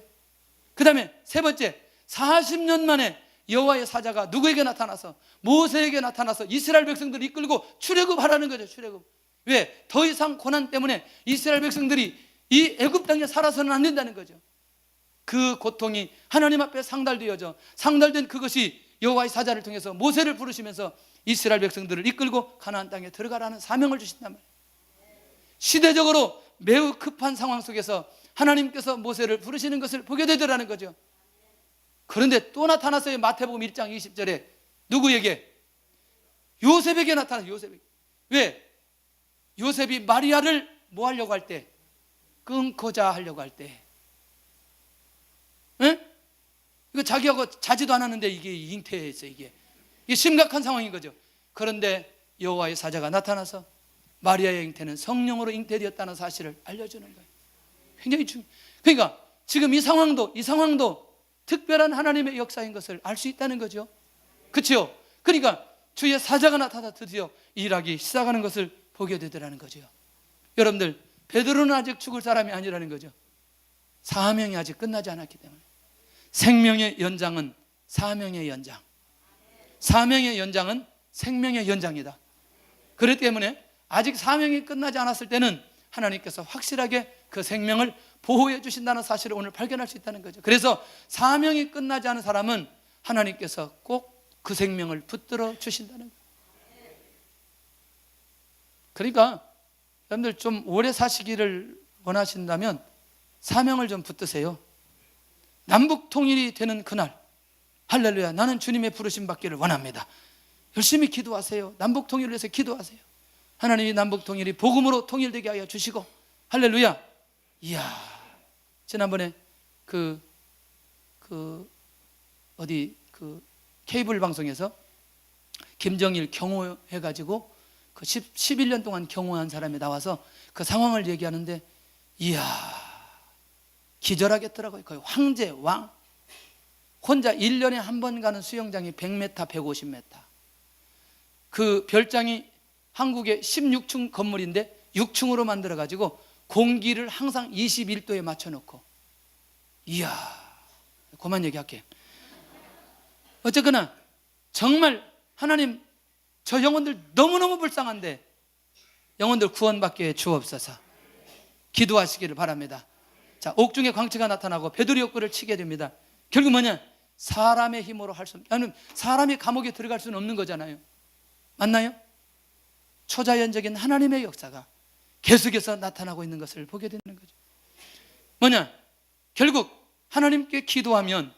그 다음에 세 번째, 40년 만에 여호와의 사자가 누구에게 나타나서? 모세에게 나타나서 이스라엘 백성들을 이끌고 출애굽하라는 거죠. 출애굽. 왜? 더 이상 고난 때문에 이스라엘 백성들이 이 애굽 땅에 살아서는 안 된다는 거죠. 그 고통이 하나님 앞에 상달되어져 상달된 그것이 여호와의 사자를 통해서 모세를 부르시면서 이스라엘 백성들을 이끌고 가나안 땅에 들어가라는 사명을 주신단 말이에요. 시대적으로 매우 급한 상황 속에서 하나님께서 모세를 부르시는 것을 보게 되더라는 거죠. 그런데 또 나타났어요. 마태복음 1장 20절에 누구에게? 요셉에게 나타났어요. 요셉에게. 왜? 요셉이 마리아를 뭐 하려고 할 때? 끊고자 하려고 할 때. 에? 이거 자기하고 자지도 않았는데 이게 잉태했어요. 이게 심각한 상황인 거죠. 그런데 여호와의 사자가 나타나서 마리아의 잉태는 성령으로 잉태되었다는 사실을 알려주는 거예요. 굉장히 중요해요. 그러니까 지금 이 상황도 특별한 하나님의 역사인 것을 알 수 있다는 거죠. 그렇죠? 그러니까 주의 사자가 나타나 드디어 일하기 시작하는 것을 보게 되더라는 거죠. 여러분들, 베드로는 아직 죽을 사람이 아니라는 거죠. 사명이 아직 끝나지 않았기 때문에. 생명의 연장은 사명의 연장, 사명의 연장은 생명의 연장이다. 그렇기 때문에 아직 사명이 끝나지 않았을 때는 하나님께서 확실하게 그 생명을 보호해 주신다는 사실을 오늘 발견할 수 있다는 거죠. 그래서 사명이 끝나지 않은 사람은 하나님께서 꼭 그 생명을 붙들어 주신다는 거예요. 그러니까 여러분들 좀 오래 사시기를 원하신다면 사명을 좀 붙드세요. 남북 통일이 되는 그날, 할렐루야, 나는 주님의 부르심 받기를 원합니다. 열심히 기도하세요. 남북 통일을 위해서 기도하세요. 하나님이 남북 통일이 복음으로 통일되게 하여 주시고, 할렐루야. 이야, 지난번에 케이블 방송에서 김정일 경호해가지고 그 11년 동안 경호한 사람이 나와서 그 상황을 얘기하는데, 이야, 기절하겠더라고요. 거의 황제, 왕. 혼자 1년에 한 번 가는 수영장이 100m, 150m. 그 별장이 한국의 16층 건물인데 6층으로 만들어가지고 공기를 항상 21도에 맞춰놓고. 이야, 그만 얘기할게. 어쨌거나 정말 하나님, 저 영혼들 너무너무 불쌍한데 영혼들 구원받게 주옵소서. 기도하시기를 바랍니다. 자, 옥중에 광채가 나타나고 베드로 옆구리를 치게 됩니다. 결국 뭐냐? 사람의 힘으로 할 수 없는, 사람이 감옥에 들어갈 수는 없는 거잖아요. 맞나요? 초자연적인 하나님의 역사가 계속해서 나타나고 있는 것을 보게 되는 거죠. 뭐냐? 결국 하나님께 기도하면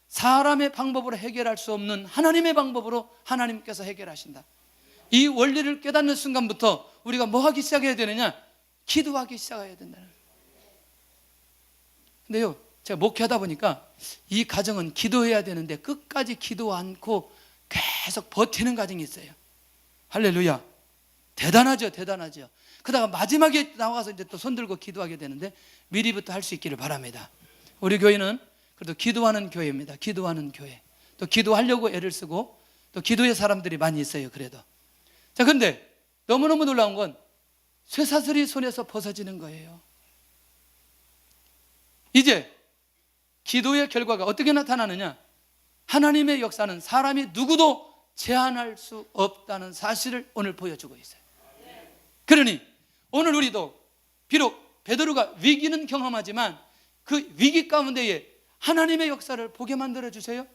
사람의 방법으로 해결할 수 없는 하나님의 방법으로 하나님께서 해결하신다. 이 원리를 깨닫는 순간부터 우리가 뭐 하기 시작해야 되느냐? 기도하기 시작해야 된다는 거예요. 근데요, 제가 목회하다 보니까 이 가정은 기도해야 되는데 끝까지 기도 않고 계속 버티는 가정이 있어요. 할렐루야. 대단하죠, 대단하죠. 그러다가 마지막에 나와서 이제 또 손들고 기도하게 되는데 미리부터 할 수 있기를 바랍니다. 우리 교회는 그래도 기도하는 교회입니다. 기도하는 교회. 또 기도하려고 애를 쓰고 또 기도의 사람들이 많이 있어요. 그래도. 자, 그런데 너무너무 놀라운 건 쇠사슬이 손에서 벗어지는 거예요. 이제 기도의 결과가 어떻게 나타나느냐? 하나님의 역사는 사람이 누구도 제한할 수 없다는 사실을 오늘 보여주고 있어요. 그러니 오늘 우리도 비록 베드로가 위기는 경험하지만 그 위기 가운데에 하나님의 역사를 보게 만들어 주세요.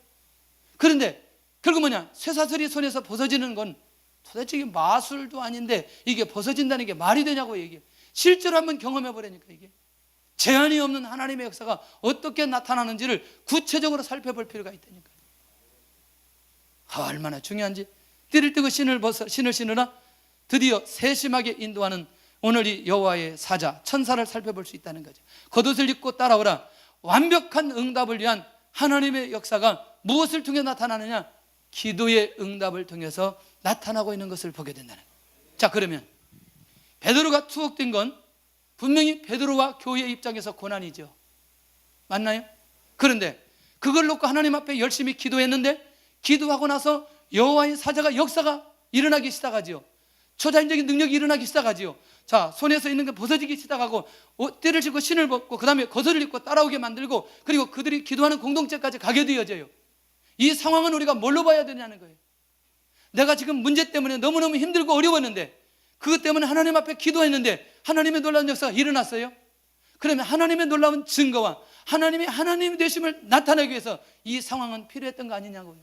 그런데 결국 뭐냐? 쇠사슬이 손에서 벗어지는 건 도대체 이게 마술도 아닌데 이게 벗어진다는 게 말이 되냐고 얘기해요. 실제로 한번 경험해 보라니까. 이게 제한이 없는 하나님의 역사가 어떻게 나타나는지를 구체적으로 살펴볼 필요가 있다니까. 얼마나 중요한지. 띠를 뜨고 신을 신으라. 드디어 세심하게 인도하는 오늘 이 여호와의 사자 천사를 살펴볼 수 있다는 거죠. 겉옷을 입고 따라오라. 완벽한 응답을 위한 하나님의 역사가 무엇을 통해 나타나느냐? 기도의 응답을 통해서 나타나고 있는 것을 보게 된다는 거예요. 자, 그러면 베드로가 투옥된 건 분명히 베드로와 교회의 입장에서 고난이죠. 맞나요? 그런데 그걸 놓고 하나님 앞에 열심히 기도했는데 기도하고 나서 여호와의 사자가 역사가 일어나기 시작하지요. 초자연적인 능력이 일어나기 시작하지요. 자, 손에서 있는 게 벗어지기 시작하고 띠를 짚고 신을 벗고 그 다음에 겉옷을 입고 따라오게 만들고 그리고 그들이 기도하는 공동체까지 가게 되어져요. 이 상황은 우리가 뭘로 봐야 되냐는 거예요. 내가 지금 문제 때문에 너무너무 힘들고 어려웠는데 그것 때문에 하나님 앞에 기도했는데 하나님의 놀라운 역사가 일어났어요. 그러면 하나님의 놀라운 증거와 하나님의 하나님 되심을 나타내기 위해서 이 상황은 필요했던 거 아니냐고요.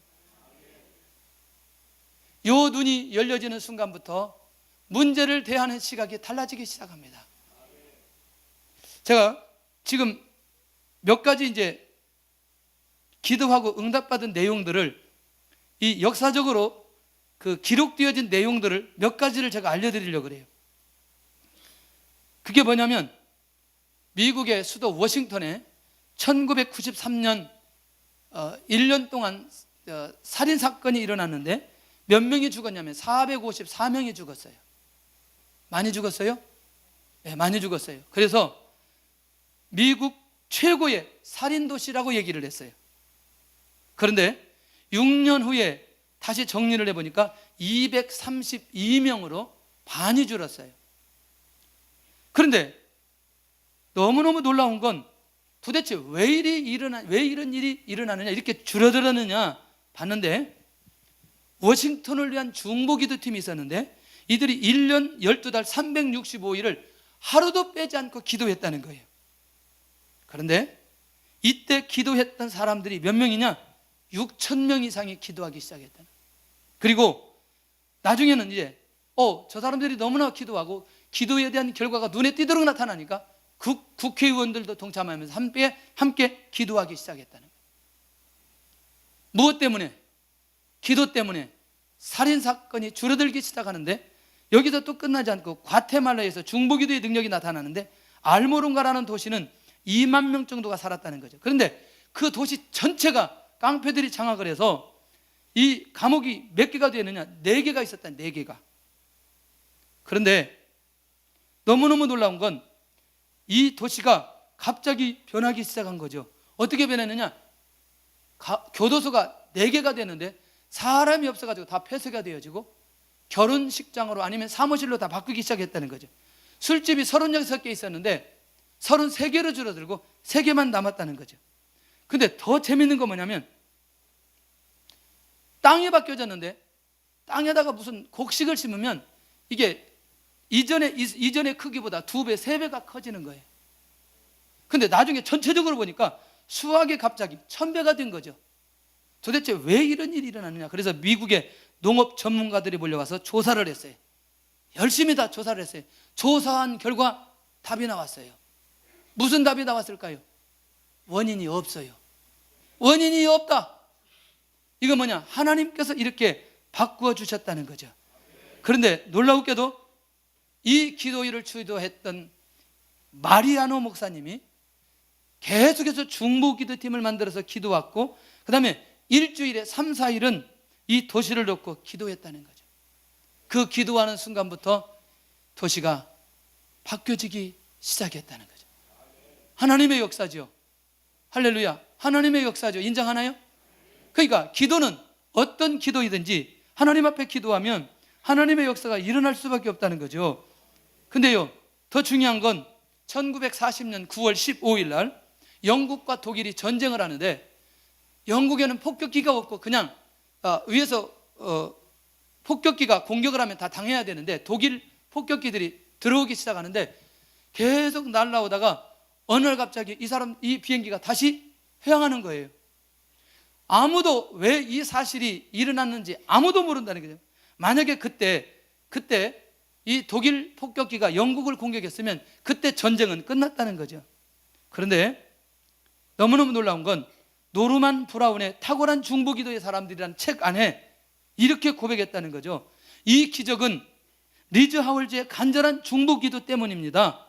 요 눈이 열려지는 순간부터 문제를 대하는 시각이 달라지기 시작합니다. 제가 지금 몇 가지 이제 기도하고 응답받은 내용들을 이 역사적으로 그 기록되어진 내용들을 몇 가지를 제가 알려드리려고 그래요. 그게 뭐냐면 미국의 수도 워싱턴에 1993년 1년 동안 살인사건이 일어났는데 몇 명이 죽었냐면 454명이 죽었어요. 많이 죽었어요? 네, 많이 죽었어요. 그래서 미국 최고의 살인도시라고 얘기를 했어요. 그런데 6년 후에 다시 정리를 해보니까 232명으로 반이 줄었어요. 그런데 너무너무 놀라운 건 도대체 왜 이런 일이 일어나느냐, 이렇게 줄어들었느냐 봤는데 워싱턴을 위한 중보기도팀이 있었는데 이들이 1년 12달 365일을 하루도 빼지 않고 기도했다는 거예요. 그런데 이때 기도했던 사람들이 몇 명이냐? 6,000명 이상이 기도하기 시작했다는 거예요. 그리고 나중에는 이제 저 사람들이 너무나 기도하고 기도에 대한 결과가 눈에 띄도록 나타나니까 국회의원들도 동참하면서 함께 기도하기 시작했다는 거예요. 무엇 때문에? 기도 때문에 살인사건이 줄어들기 시작하는데 여기서 또 끝나지 않고 과테말라에서 중보기도의 능력이 나타나는데 알모lun가라는 도시는 2만 명 정도가 살았다는 거죠. 그런데 그 도시 전체가 깡패들이 장악을 해서 이 감옥이 몇 개가 되느냐? 4개가 있었다. 4개가. 그런데 너무너무 놀라운 건 이 도시가 갑자기 변하기 시작한 거죠. 어떻게 변했느냐? 교도소가 4개가 되는데 사람이 없어가지고 다 폐쇄가 되어지고 결혼식장으로 아니면 사무실로 다 바꾸기 시작했다는 거죠. 술집이 36개 있었는데 33개로 줄어들고 3개만 남았다는 거죠. 근데 더 재밌는 건 뭐냐면 땅이 바뀌어졌는데 땅에다가 무슨 곡식을 심으면 이게 이전의 크기보다 2배, 3배가 커지는 거예요. 근데 나중에 전체적으로 보니까 수확이 갑자기 1000배가 된 거죠. 도대체 왜 이런 일이 일어나느냐? 그래서 미국의 농업 전문가들이 몰려와서 조사를 했어요. 열심히 다 조사를 했어요. 조사한 결과 답이 나왔어요. 무슨 답이 나왔을까요? 원인이 없어요. 원인이 없다. 이거 뭐냐? 하나님께서 이렇게 바꾸어 주셨다는 거죠. 그런데 놀라우게도 이 기도회를 주도했던 마리아노 목사님이 계속해서 중보기도팀을 만들어서 기도했고, 그 다음에 일주일에 3, 4일은 이 도시를 놓고 기도했다는 거죠. 그 기도하는 순간부터 도시가 바뀌어지기 시작했다는 거죠. 하나님의 역사죠. 할렐루야. 하나님의 역사죠. 인정하나요? 그러니까 기도는 어떤 기도이든지 하나님 앞에 기도하면 하나님의 역사가 일어날 수밖에 없다는 거죠. 근데요, 더 중요한 건 1940년 9월 15일 날 영국과 독일이 전쟁을 하는데, 영국에는 폭격기가 없고 그냥 위에서 폭격기가 공격을 하면 다 당해야 되는데, 독일 폭격기들이 들어오기 시작하는데 계속 날아오다가 어느 날 갑자기 이 비행기가 다시 회항하는 거예요. 아무도 왜 이 사실이 일어났는지 아무도 모른다는 거죠. 만약에 그때 이 독일 폭격기가 영국을 공격했으면 그때 전쟁은 끝났다는 거죠. 그런데 너무너무 놀라운 건 노르만 브라운의 탁월한 중보기도의 사람들이라는 책 안에 이렇게 고백했다는 거죠. 이 기적은 리즈 하월즈의 간절한 중보기도 때문입니다.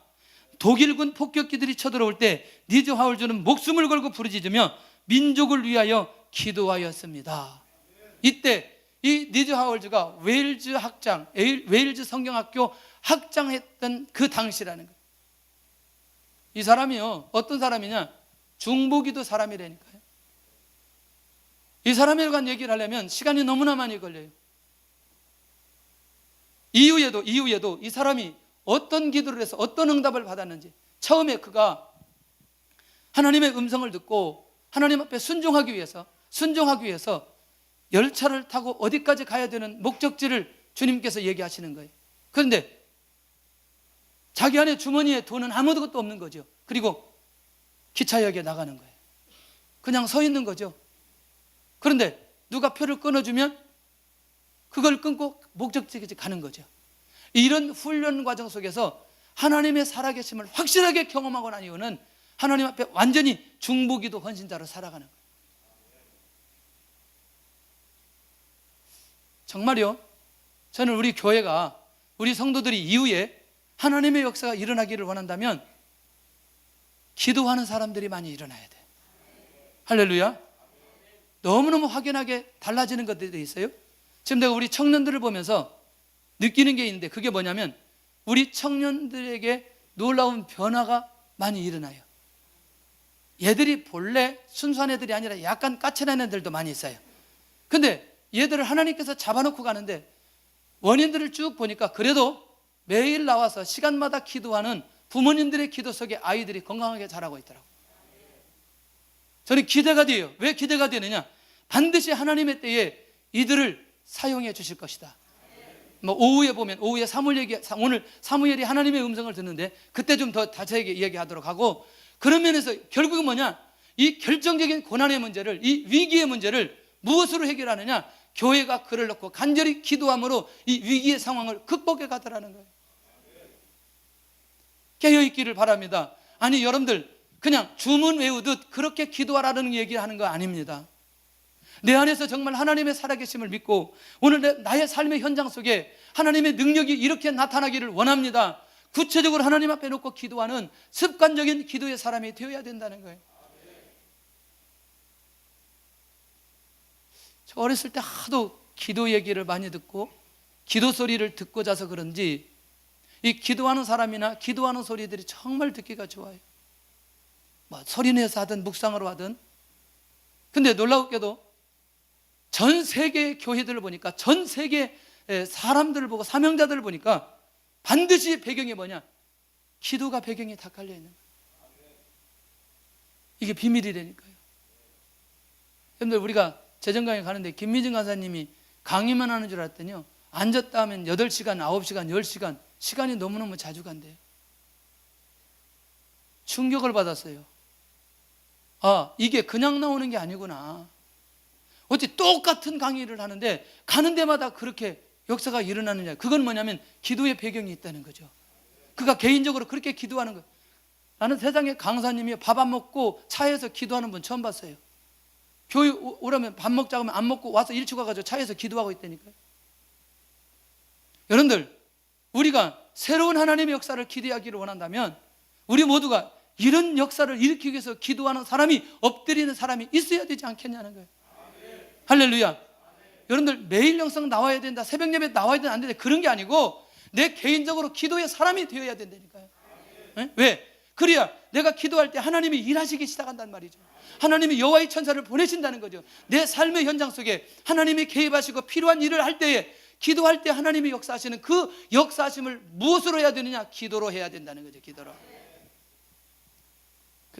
독일군 폭격기들이 쳐들어올 때 리즈 하월즈는 목숨을 걸고 부르짖으며 민족을 위하여 기도하였습니다. 이때 이 리즈 하월즈가 웨일즈 성경학교 학장했던 그 당시라는 거예요. 이 사람이요, 어떤 사람이냐? 중보기도 사람이라니까요. 이 사람에 관한 얘기를 하려면 시간이 너무나 많이 걸려요. 이후에도 이 사람이 어떤 기도를 해서 어떤 응답을 받았는지, 처음에 그가 하나님의 음성을 듣고 하나님 앞에 순종하기 위해서 열차를 타고 어디까지 가야 되는 목적지를 주님께서 얘기하시는 거예요. 그런데 자기 안에 주머니에 돈은 아무것도 없는 거죠. 그리고 기차역에 나가는 거예요. 그냥 서 있는 거죠. 그런데 누가 표를 끊어주면 그걸 끊고 목적지까지 가는 거죠. 이런 훈련 과정 속에서 하나님의 살아계심을 확실하게 경험하고 난 이유는 하나님 앞에 완전히 중보기도 헌신자로 살아가는 거예요. 정말요, 저는 우리 교회가, 우리 성도들이 이후에 하나님의 역사가 일어나기를 원한다면 기도하는 사람들이 많이 일어나야 돼. 할렐루야. 너무너무 확연하게 달라지는 것들이 있어요. 지금 내가 우리 청년들을 보면서 느끼는 게 있는데, 그게 뭐냐면 우리 청년들에게 놀라운 변화가 많이 일어나요. 얘들이 본래 순수한 애들이 아니라 약간 까칠한 애들도 많이 있어요. 근데 얘들을 하나님께서 잡아놓고 가는데 원인들을 쭉 보니까 그래도 매일 나와서 시간마다 기도하는 부모님들의 기도 속에 아이들이 건강하게 자라고 있더라고요. 저는 기대가 돼요. 왜 기대가 되느냐? 반드시 하나님의 때에 이들을 사용해 주실 것이다. 오후에 보면, 오후에 오늘 사무엘이 하나님의 음성을 듣는데 그때 좀 더 자세하게 이야기하도록 하고, 그런 면에서 결국은 뭐냐? 이 결정적인 고난의 문제를, 이 위기의 문제를 무엇으로 해결하느냐? 교회가 글을 넣고 간절히 기도함으로 이 위기의 상황을 극복해 가더라는 거예요. 깨어있기를 바랍니다. 아니, 여러분들 그냥 주문 외우듯 그렇게 기도하라는 얘기를 하는 거 아닙니다. 내 안에서 정말 하나님의 살아계심을 믿고 오늘 나의 삶의 현장 속에 하나님의 능력이 이렇게 나타나기를 원합니다. 구체적으로 하나님 앞에 놓고 기도하는 습관적인 기도의 사람이 되어야 된다는 거예요. 저 어렸을 때 하도 기도 얘기를 많이 듣고 기도 소리를 듣고 자서 그런지 이 기도하는 사람이나 기도하는 소리들이 정말 듣기가 좋아요. 소리내서 하든 묵상으로 하든. 근데 놀라웠게도 전 세계 교회들을 보니까, 전 세계 사람들을 보고, 사명자들을 보니까 반드시 배경이 뭐냐? 기도가 배경에 다 깔려 있는 거예요. 이게 비밀이라니까요. 여러분들, 우리가 재정강에 가는데 김미진 간사님이 강의만 하는 줄 알았더니요, 앉았다 하면 8시간, 9시간, 10시간 시간이 너무너무 자주 간대요. 충격을 받았어요. 아, 이게 그냥 나오는 게 아니구나. 어찌 똑같은 강의를 하는데 가는 데마다 그렇게 역사가 일어나느냐? 그건 뭐냐면 기도의 배경이 있다는 거죠. 그가 개인적으로 그렇게 기도하는 거예요. 나는 세상에 강사님이 밥 안 먹고 차에서 기도하는 분 처음 봤어요. 교회 오라면 밥 먹자고 하면 안 먹고 와서 일찍 와가지고 차에서 기도하고 있다니까요. 여러분들, 우리가 새로운 하나님의 역사를 기대하기를 원한다면 우리 모두가 이런 역사를 일으키기 위해서 기도하는 사람이, 엎드리는 사람이 있어야 되지 않겠냐는 거예요. 할렐루야. 여러분들, 매일 영성 나와야 된다, 새벽 예배 나와야 된다, 안 된다, 그런 게 아니고 내 개인적으로 기도의 사람이 되어야 된다니까요. 네? 왜? 그래야 내가 기도할 때 하나님이 일하시기 시작한단 말이죠. 하나님이 여호와의 천사를 보내신다는 거죠. 내 삶의 현장 속에 하나님이 개입하시고 필요한 일을 할 때에, 기도할 때 하나님이 역사하시는 그 역사하심을 무엇으로 해야 되느냐? 기도로 해야 된다는 거죠. 기도로.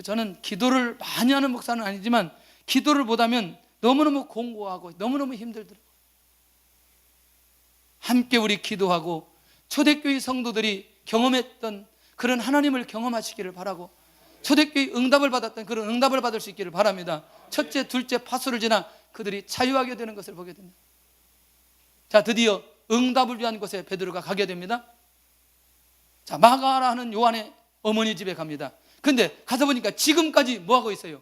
저는 기도를 많이 하는 목사는 아니지만 기도를 못하면 너무너무 공고하고 너무너무 힘들더라고요. 함께 우리 기도하고 초대교회 성도들이 경험했던 그런 하나님을 경험하시기를 바라고, 초대교회 응답을 받았던 그런 응답을 받을 수 있기를 바랍니다. 첫째, 둘째 파수를 지나 그들이 자유하게 되는 것을 보게 됩니다. 자, 드디어 응답을 위한 곳에 베드로가 가게 됩니다. 자, 마가라는 요한의 어머니 집에 갑니다. 근데 가서 보니까 지금까지 뭐 하고 있어요?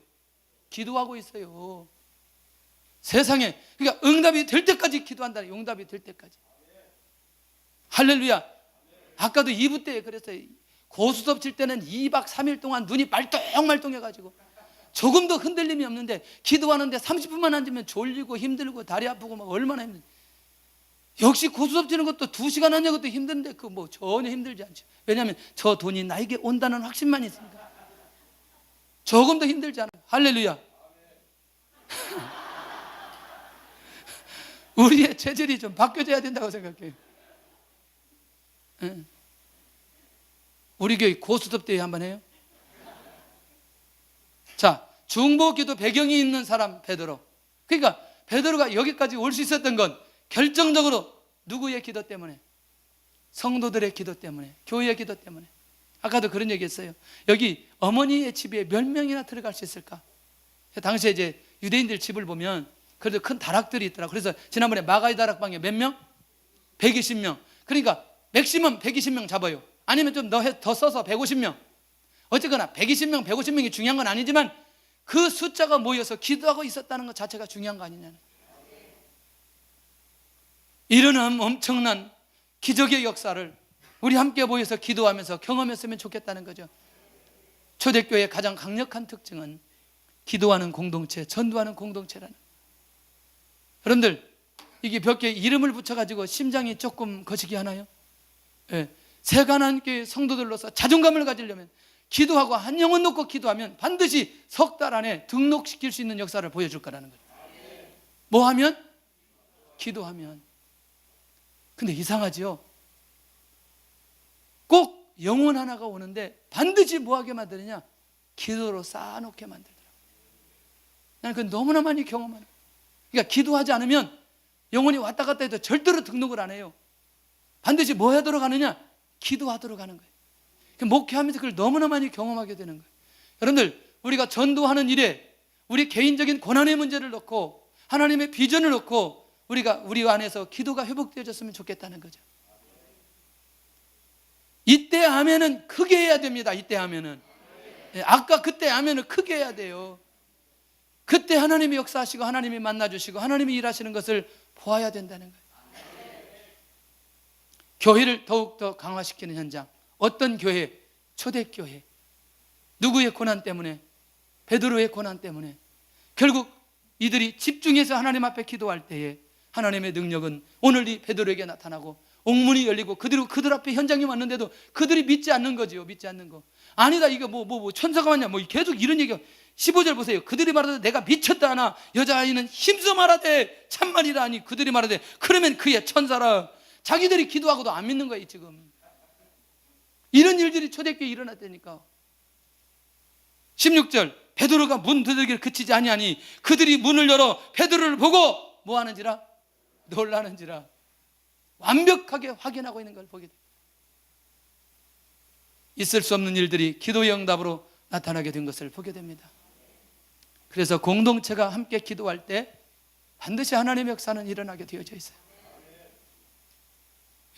기도하고 있어요. 세상에, 그러니까 응답이 될 때까지 기도한다. 응답이 될 때까지. 할렐루야. 아까도 2부 때 그랬어요. 고수섭 칠 때는 2박 3일 동안 눈이 말똥말똥해가지고 조금도 흔들림이 없는데, 기도하는데 30분만 앉으면 졸리고 힘들고 다리 아프고 막 얼마나 힘든지. 역시 고수섭 치는 것도 2시간 하는 것도 힘든데 그 뭐 전혀 힘들지 않죠. 왜냐하면 저 돈이 나에게 온다는 확신만 있으니까 조금도 힘들지 않아요. 할렐루야. 우리의 체질이 좀 바뀌어져야 된다고 생각해요. 네. 우리 교회 고수섭 대회 한번 해요. 자, 중보기도 배경이 있는 사람 베드로. 그러니까 베드로가 여기까지 올 수 있었던 건 결정적으로 누구의 기도 때문에? 성도들의 기도 때문에, 교회의 기도 때문에. 아까도 그런 얘기 했어요. 여기 어머니의 집에 몇 명이나 들어갈 수 있을까? 당시에 이제 유대인들 집을 보면 그래도 큰 다락들이 있더라. 그래서 지난번에 마가의 다락방에 몇 명? 120명. 그러니까 맥시멈 120명 잡아요. 아니면 좀 더 써서 150명. 어쨌거나 120명, 150명이 중요한 건 아니지만 그 숫자가 모여서 기도하고 있었다는 것 자체가 중요한 거 아니냐는. 이런 엄청난 기적의 역사를 우리 함께 모여서 기도하면서 경험했으면 좋겠다는 거죠. 초대교회의 가장 강력한 특징은 기도하는 공동체, 전도하는 공동체라는. 여러분들, 이게 몇 개 이름을 붙여가지고 심장이 조금 거시기 하나요? 네. 새가난교회 성도들로서 자존감을 가지려면, 기도하고 한 영혼 놓고 기도하면 반드시 석 달 안에 등록시킬 수 있는 역사를 보여줄 거라는 거죠. 뭐 하면? 기도하면. 근데 이상하지요? 꼭 영혼 하나가 오는데 반드시 뭐 하게 만드느냐? 기도로 쌓아놓게 만들더라고요. 나는 그건 너무나 많이 경험하는. 그러니까 기도하지 않으면 영혼이 왔다 갔다 해도 절대로 등록을 안 해요. 반드시 뭐 하도록 하느냐? 기도하도록 하는 거예요. 목회하면서 그걸 너무나 많이 경험하게 되는 거예요. 여러분들, 우리가 전도하는 일에 우리 개인적인 고난의 문제를 놓고 하나님의 비전을 놓고 우리가 우리 안에서 기도가 회복되어졌으면 좋겠다는 거죠. 이때 하면은 크게 해야 됩니다. 이때 하면은. 아까 그때 하면은 크게 해야 돼요. 그때 하나님이 역사하시고 하나님이 만나주시고 하나님이 일하시는 것을 보아야 된다는 거예요. 교회를 더욱더 강화시키는 현장. 어떤 교회? 초대교회. 누구의 고난 때문에? 베드로의 고난 때문에. 결국 이들이 집중해서 하나님 앞에 기도할 때에 하나님의 능력은 오늘 이 베드로에게 나타나고 옥문이 열리고 그들 앞에 현장이 왔는데도 그들이 믿지 않는 거지요. 믿지 않는 거. 아니다, 이거 뭐 천사가 왔냐, 뭐 계속 이런 얘기가. 15절 보세요. 그들이 말하되 내가 미쳤다 하나 여자아이는 힘써 말하되 참말이라 하니 그들이 말하되 그러면 그의 천사라. 자기들이 기도하고도 안 믿는 거예요. 지금 이런 일들이 초대교회에 일어났다니까. 16절 베드로가 문 두들기를 그치지 아니하니 그들이 문을 열어 베드로를 보고 뭐 하는지라? 놀라는지라. 완벽하게 확인하고 있는 걸 보게 돼. 있을 수 없는 일들이 기도의 응답으로 나타나게 된 것을 보게 됩니다. 그래서 공동체가 함께 기도할 때 반드시 하나님의 역사는 일어나게 되어져 있어요.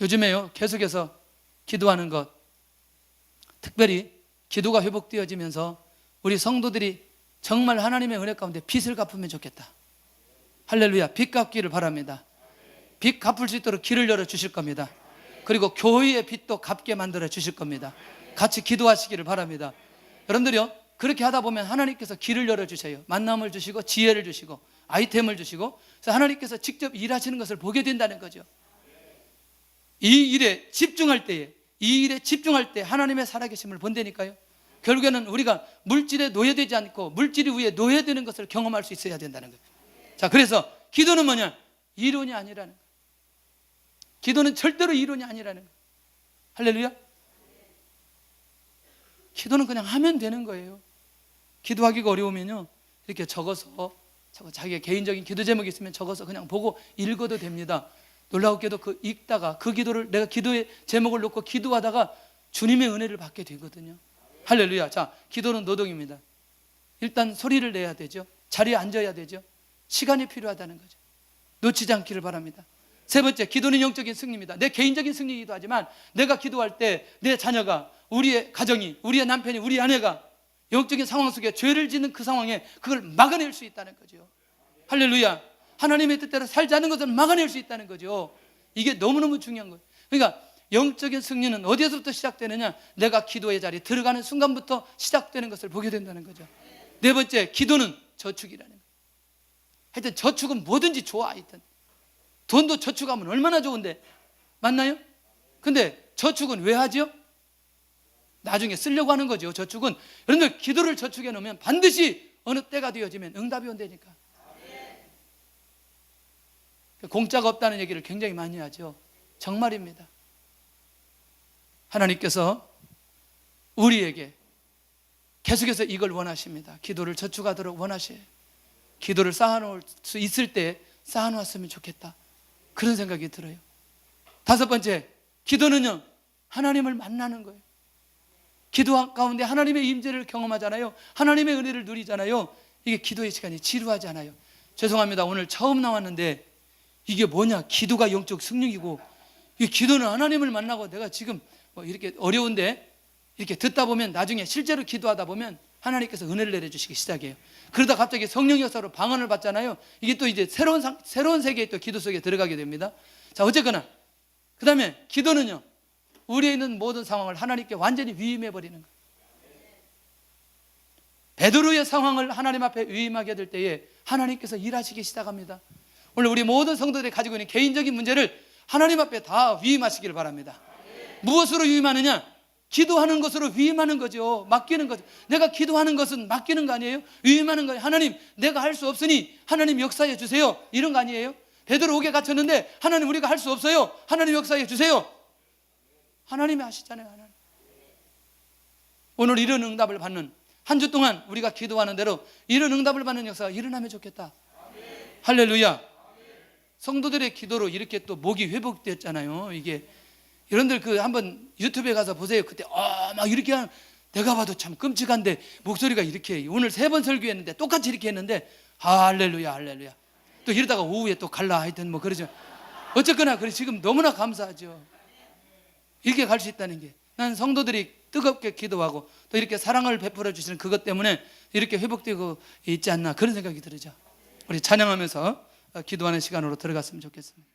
요즘에요, 계속해서 기도하는 것, 특별히 기도가 회복되어지면서 우리 성도들이 정말 하나님의 은혜 가운데 빚을 갚으면 좋겠다. 할렐루야. 빚 갚기를 바랍니다. 빚 갚을 수 있도록 길을 열어 주실 겁니다. 그리고 교회의 빚도 갚게 만들어 주실 겁니다. 같이 기도하시기를 바랍니다. 여러분들이요, 그렇게 하다 보면 하나님께서 길을 열어 주셔요. 만남을 주시고 지혜를 주시고 아이템을 주시고, 그래서 하나님께서 직접 일하시는 것을 보게 된다는 거죠. 이 일에 집중할 때 하나님의 살아계심을 본다니까요. 결국에는 우리가 물질에 노예되지 않고 물질이 위에 노예되는 것을 경험할 수 있어야 된다는 거예요. 자, 그래서 기도는 뭐냐? 이론이 아니라는 거예요. 기도는 절대로 이론이 아니라는 거예요. 할렐루야. 기도는 그냥 하면 되는 거예요. 기도하기가 어려우면요, 이렇게 적어서 자기의 개인적인 기도 제목이 있으면 적어서 그냥 보고 읽어도 됩니다. 놀라웠게도 그 읽다가 그 기도를, 내가 기도의 제목을 놓고 기도하다가 주님의 은혜를 받게 되거든요. 할렐루야. 자, 기도는 노동입니다. 일단 소리를 내야 되죠. 자리에 앉아야 되죠. 시간이 필요하다는 거죠. 놓치지 않기를 바랍니다. 세 번째, 기도는 영적인 승리입니다. 내 개인적인 승리이기도 하지만 내가 기도할 때 내 자녀가, 우리의 가정이, 우리의 남편이, 우리 아내가 영적인 상황 속에 죄를 짓는 그 상황에 그걸 막아낼 수 있다는 거죠. 할렐루야. 하나님의 뜻대로 살지 않는 것을 막아낼 수 있다는 거죠. 이게 너무너무 중요한 거예요. 그러니까 영적인 승리는 어디에서부터 시작되느냐? 내가 기도의 자리에 들어가는 순간부터 시작되는 것을 보게 된다는 거죠. 네 번째, 기도는 저축이라는 거예요. 하여튼 저축은 뭐든지 좋아. 하여튼 돈도 저축하면 얼마나 좋은데, 맞나요? 근데 저축은 왜 하죠? 나중에 쓰려고 하는 거죠. 저축은 여러분들 기도를 저축해 놓으면 반드시 어느 때가 되어지면 응답이 온다니까. 공짜가 없다는 얘기를 굉장히 많이 하죠. 정말입니다. 하나님께서 우리에게 계속해서 이걸 원하십니다. 기도를 저축하도록 원하셔요. 기도를 쌓아놓을 수 있을 때 쌓아놓았으면 좋겠다, 그런 생각이 들어요. 다섯 번째, 기도는요, 하나님을 만나는 거예요. 기도 가운데 하나님의 임재를 경험하잖아요. 하나님의 은혜를 누리잖아요. 이게 기도의 시간이 지루하지 않아요. 죄송합니다. 오늘 처음 나왔는데 이게 뭐냐? 기도가 영적 승리이고, 이 기도는 하나님을 만나고, 내가 지금 뭐 이렇게 어려운데 이렇게 듣다 보면 나중에 실제로 기도하다 보면 하나님께서 은혜를 내려주시기 시작해요. 그러다 갑자기 성령 역사로 방언을 받잖아요. 이게 또 이제 새로운 세계의 또 기도 속에 들어가게 됩니다. 자, 어쨌거나 그 다음에 기도는요, 우리에 있는 모든 상황을 하나님께 완전히 위임해버리는 거예요. 베드로의 상황을 하나님 앞에 위임하게 될 때에 하나님께서 일하시기 시작합니다. 오늘 우리 모든 성도들이 가지고 있는 개인적인 문제를 하나님 앞에 다 위임하시기를 바랍니다. 무엇으로 위임하느냐? 기도하는 것으로 위임하는 거죠. 맡기는 거죠. 내가 기도하는 것은 맡기는 거 아니에요? 위임하는 거예요. 하나님, 내가 할 수 없으니 하나님 역사해 주세요, 이런 거 아니에요? 베드로 옥에 갇혔는데 하나님, 우리가 할 수 없어요, 하나님 역사해 주세요. 하나님이 하시잖아요. 하나님. 오늘 이런 응답을 받는, 한 주 동안 우리가 기도하는 대로 이런 응답을 받는 역사가 일어나면 좋겠다. 할렐루야. 성도들의 기도로 이렇게 또 목이 회복됐잖아요. 이게 여러분들 그 한번 유튜브에 가서 보세요. 그때 막 이렇게 하는, 내가 봐도 참 끔찍한데 목소리가 이렇게, 오늘 3번 설교했는데 똑같이 이렇게 했는데 할렐루야 할렐루야, 또 이러다가 오후에 또 갈라, 하여튼 뭐 그러죠. 어쨌거나 그래, 지금 너무나 감사하죠. 이렇게 갈 수 있다는 게, 난 성도들이 뜨겁게 기도하고 또 이렇게 사랑을 베풀어 주시는 그것 때문에 이렇게 회복되고 있지 않나, 그런 생각이 들죠. 우리 찬양하면서 기도하는 시간으로 들어갔으면 좋겠습니다.